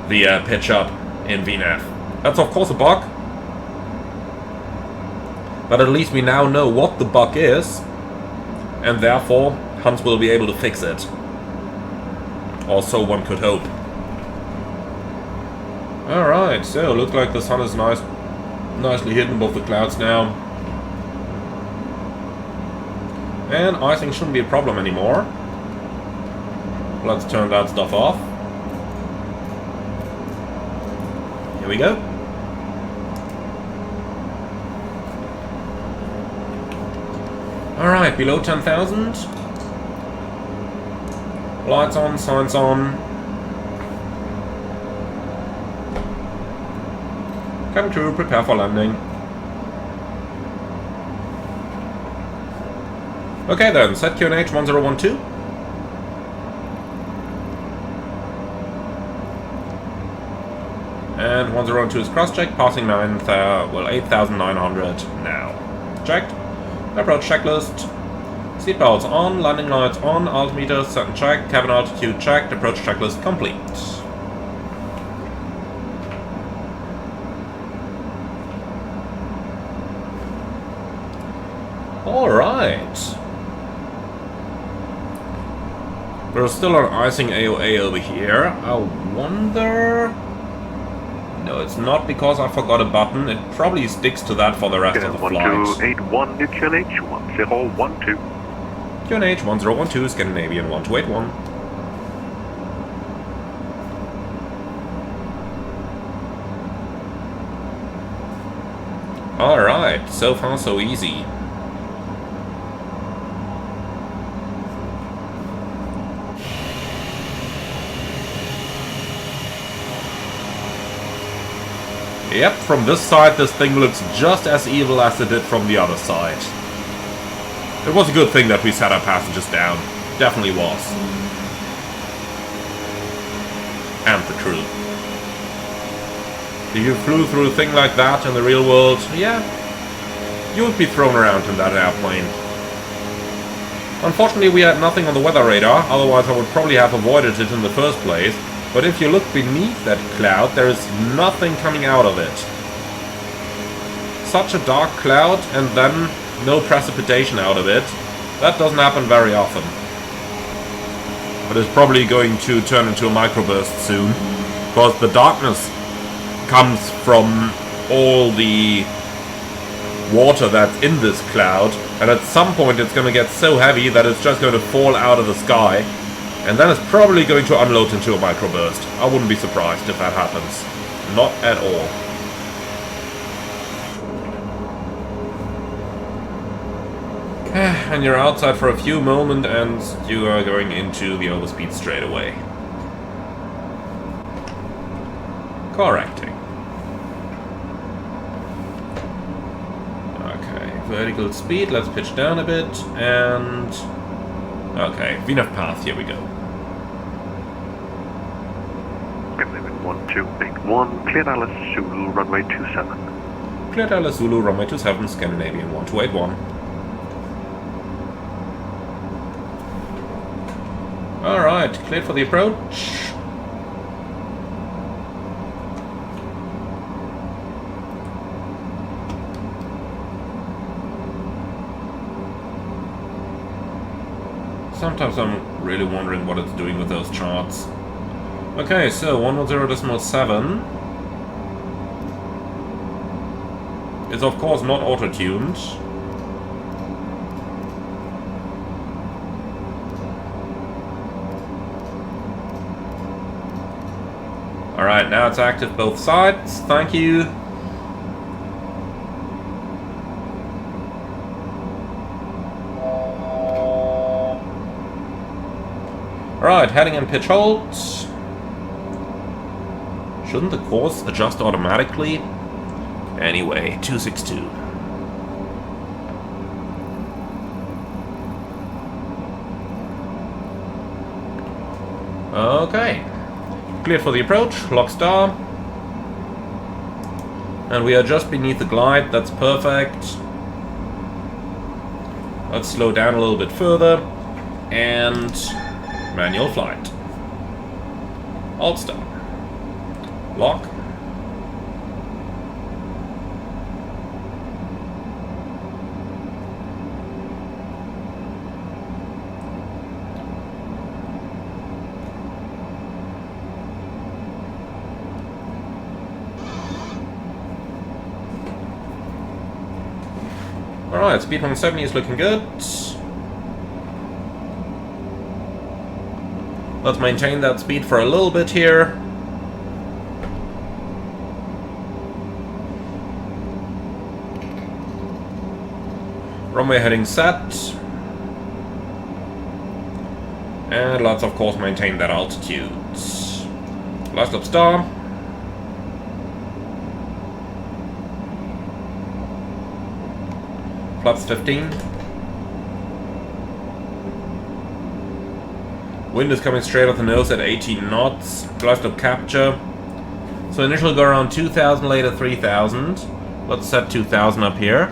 the pitch up in VNAV. That's of course a bug, but at least we now know what the bug is, and therefore Hans will be able to fix it. Or so one could hope. Alright, so looks like the sun is nicely hidden above the clouds now. And icing shouldn't be a problem anymore. Let's turn that stuff off. Here we go. Alright, below 10,000. Lights on, signs on. Cabin crew, prepare for landing. Okay then, set QNH 1012. And 1012 is cross-checked, passing 8,900 now. Checked. Approach checklist. Seatbelts on, landing lights on, altimeter set and checked, cabin altitude checked, approach checklist complete. Alright. There's still an icing AOA over here. I wonder... No, it's not because I forgot a button. It probably sticks to that for the rest of the flight. 1281, QNH 1012. QNH 1012, Scandinavian 1281. Alright, so far so easy. Yep, from this side this thing looks just as evil as it did from the other side. It was a good thing that we set our passengers down. Definitely was. And the crew. If you flew through a thing like that in the real world, yeah, you would be thrown around in that airplane. Unfortunately we had nothing on the weather radar, otherwise I would probably have avoided it in the first place. But if you look beneath that cloud, there is nothing coming out of it. Such a dark cloud and then no precipitation out of it. That doesn't happen very often. But it's probably going to turn into a microburst soon. Because the darkness comes from all the water that's in this cloud. And at some point it's going to get so heavy that it's just going to fall out of the sky. And then it's probably going to unload into a microburst. I wouldn't be surprised if that happens. Not at all. And you're outside for a few moments and you are going into the overspeed straight away. Correcting. Okay, vertical speed, let's pitch down a bit and... Okay, VNAV path, here we go. 1281, clear Dallas Zulu, runway 27. Clear Dallas Zulu, runway 27, Scandinavian 1281. Alright, cleared for the approach. Sometimes I'm really wondering what it's doing with those charts. Okay, so 110.7 is of course not auto-tuned. Alright, now it's active both sides. Thank you. Alright, heading in pitch hold. Shouldn't the course adjust automatically? Anyway, 262. Okay. Cleared for the approach, lock star. And we are just beneath the glide, that's perfect. Let's slow down a little bit further. And manual flight. Alt star. Lock. Alright, speed 170 is looking good. Let's maintain that speed for a little bit here. Runway heading set. And let's of course maintain that altitude. Last up star. Flaps 15. Wind is coming straight off the nose at 18 knots. Blast up capture. So initially go around 2,000, later 3,000. Let's set 2,000 up here.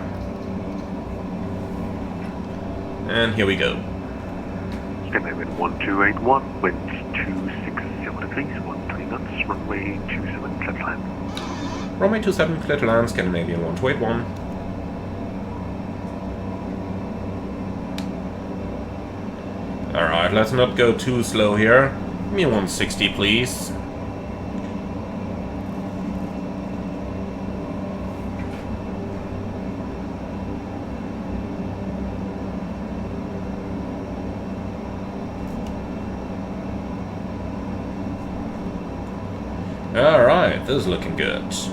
And here we go. Scandinavian 1281, wind 260 degrees, 120 knots, runway 27, clear to land. Runway 27, clear to land, Scandinavian 1281. Alright. Alright, let's not go too slow here. Give me 160, please. Alright, this is looking good. So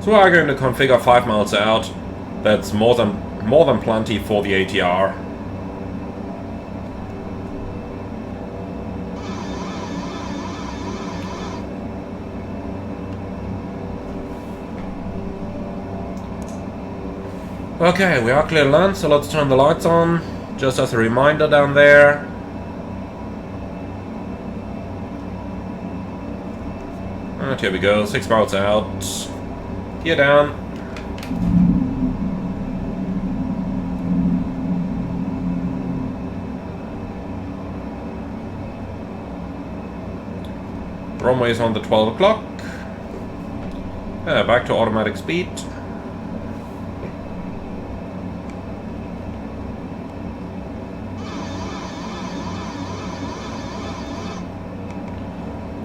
we are going to configure 5 miles out. That's more than plenty for the ATR. Okay, we are clear to land, so let's turn the lights on. Just as a reminder down there. And here we go, 6 miles out. Gear down. Runway is on the 12 o'clock. Back to automatic speed.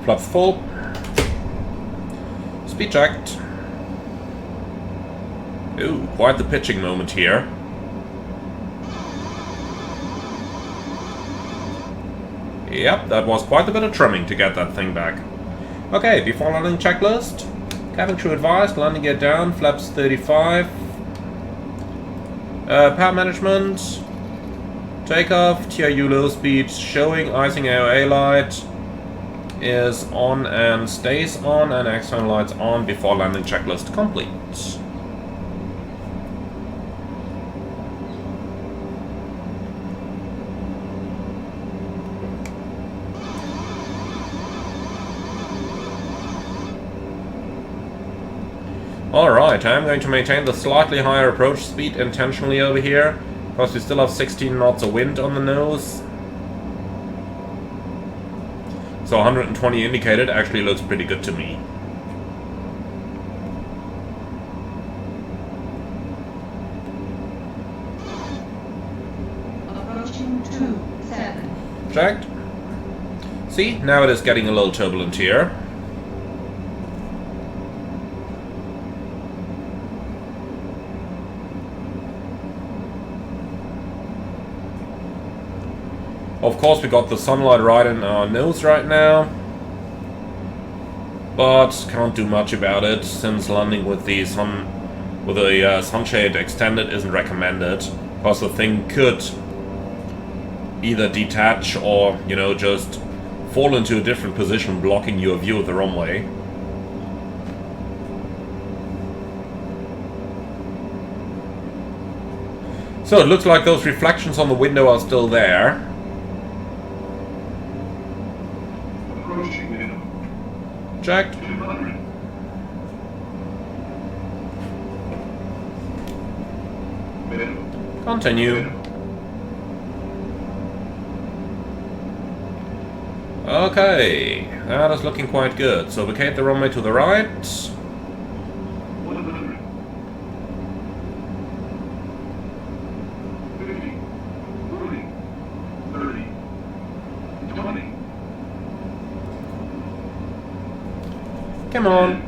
Flaps full. Speed checked. Ooh, quite the pitching moment here. Yep, that was quite a bit of trimming to get that thing back. Okay, before landing checklist. Cabin crew advised, landing gear down, flaps 35. Power management. Takeoff, TRU low speed, showing icing AOA light is on and stays on, and external lights on before landing checklist complete. Alright, I'm going to maintain the slightly higher approach speed intentionally over here, because we still have 16 knots of wind on the nose. So 120 indicated actually looks pretty good to me. Approaching 27. Checked. See, now it is getting a little turbulent here. Of course, we got the sunlight right in our nose right now, but can't do much about it since landing with the sunshade extended isn't recommended, because the thing could either detach or, you know, just fall into a different position, blocking your view of the runway. So it looks like those reflections on the window are still there. Checked. Continue. Okay, that is looking quite good. So vacate the runway to the right. 100. 50, 40, 30, 20. Come on.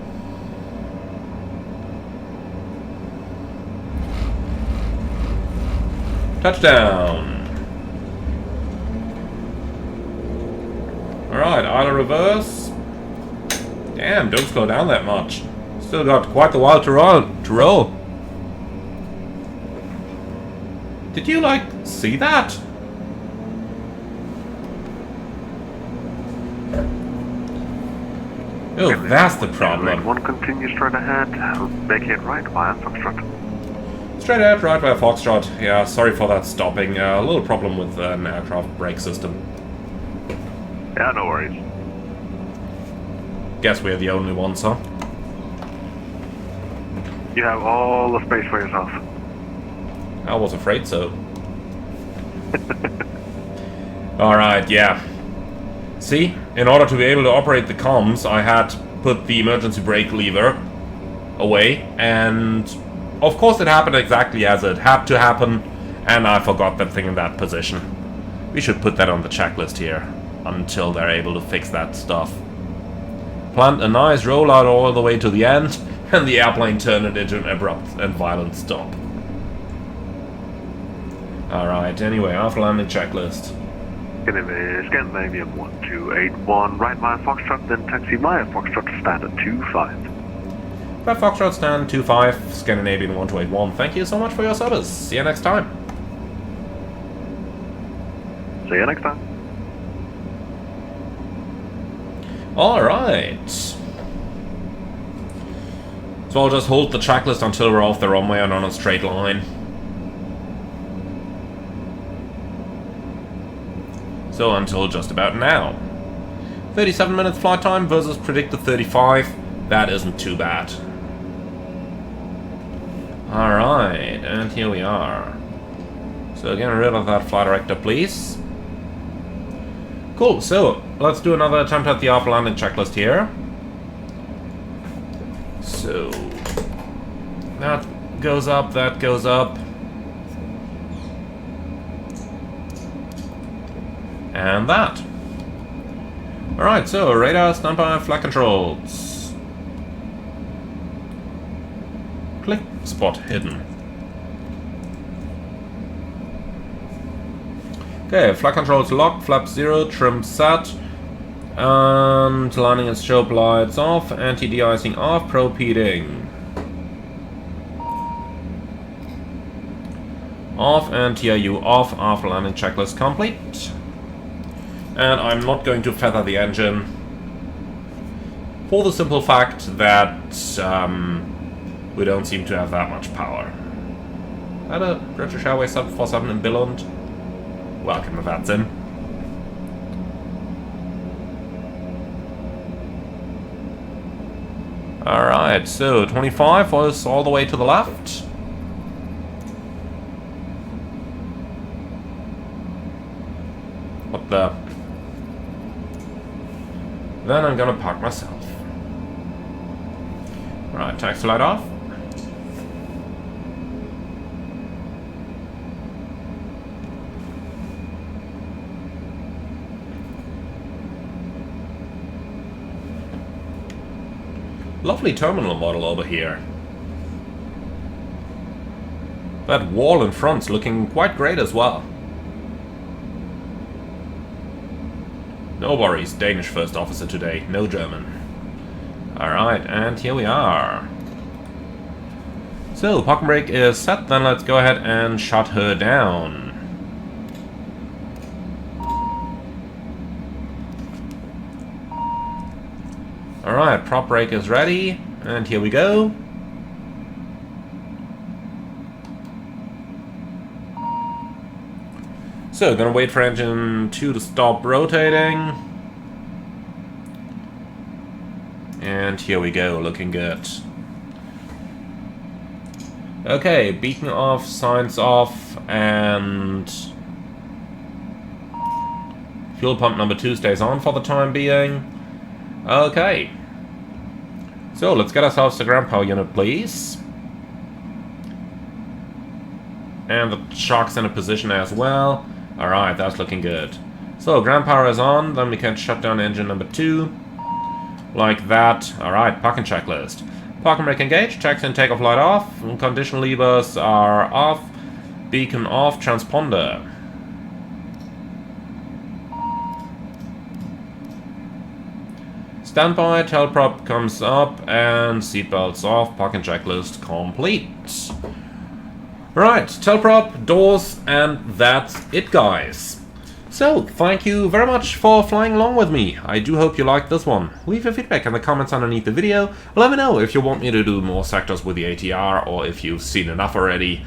Touchdown. Alright, idle reverse. Damn, don't slow down that much. Still got quite a while to roll. Did you, like, see that? Oh, that's the problem. One continues straight ahead, vacate right via Foxtrot. Straight ahead, right via Foxtrot. Yeah, sorry for that stopping. A little problem with an aircraft brake system. Yeah, no worries. Guess we're the only ones, huh? You have all the space for yourself. I was afraid so. Alright, yeah. See, in order to be able to operate the comms, I had put the emergency brake lever away, and of course it happened exactly as it had to happen, and I forgot that thing in that position. We should put that on the checklist here, until they're able to fix that stuff. Planned a nice rollout all the way to the end, and the airplane turned it into an abrupt and violent stop. Alright, anyway, after landing checklist. Scandinavian 1281, right via Foxtrot, then taxi via Foxtrot standard 25. By Foxtrot stand 25, Scandinavian 1281, thank you so much for your service. See you next time. See you next time. Alright. So I'll just hold the checklist until we're off the runway and on a straight line. So until just about now. 37 minutes flight time versus predicted 35. That isn't too bad. Alright, and here we are. So getting rid of that flight director, please. Cool, so let's do another attempt at the after landing checklist here. So that goes up, that goes up. And that. Alright, so radar, standby, flight controls. Click, spot hidden. Okay, flight controls locked, flap 0, trim set. And landing and strobe lights off, anti-de-icing off, probe heating off, and TRU off. After landing checklist complete. And I'm not going to feather the engine for the simple fact that we don't seem to have that much power. Is that a British Airways 747 in Billund? Welcome to VATSIM. Alright, so 25 was all the way to the left. What the? Then I'm gonna park myself. Alright, taxi light off. Lovely terminal model over here. That wall in front's looking quite great as well. No worries, Danish first officer today, no German. Alright, and here we are. So, parking brake is set, then let's go ahead and shut her down. Alright, prop brake is ready, and here we go. So, gonna wait for engine 2 to stop rotating. And here we go, looking good. Okay, beacon off, signs off, and fuel pump number 2 stays on for the time being. Okay. So, let's get ourselves the ground power unit, please. And the shock's in a position as well. Alright, that's looking good. So, ground power is on, then we can shut down engine number 2. Like that. Alright, parking checklist. Parking brake engaged, taxi and takeoff light off, condition levers are off, beacon off, transponder. Standby, tail prop comes up, and seatbelts off, parking checklist complete. Right, tail prop, doors, and that's it, guys. So, thank you very much for flying along with me. I do hope you liked this one. Leave your feedback in the comments underneath the video. Let me know if you want me to do more sectors with the ATR, or if you've seen enough already.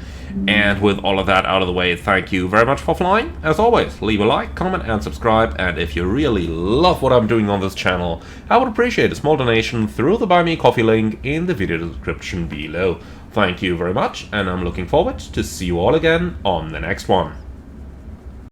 And with all of that out of the way, thank you very much for flying. As always, leave a like, comment, and subscribe. And if you really love what I'm doing on this channel, I would appreciate a small donation through the Buy Me Coffee link in the video description below. Thank you very much, and I'm looking forward to see you all again on the next one.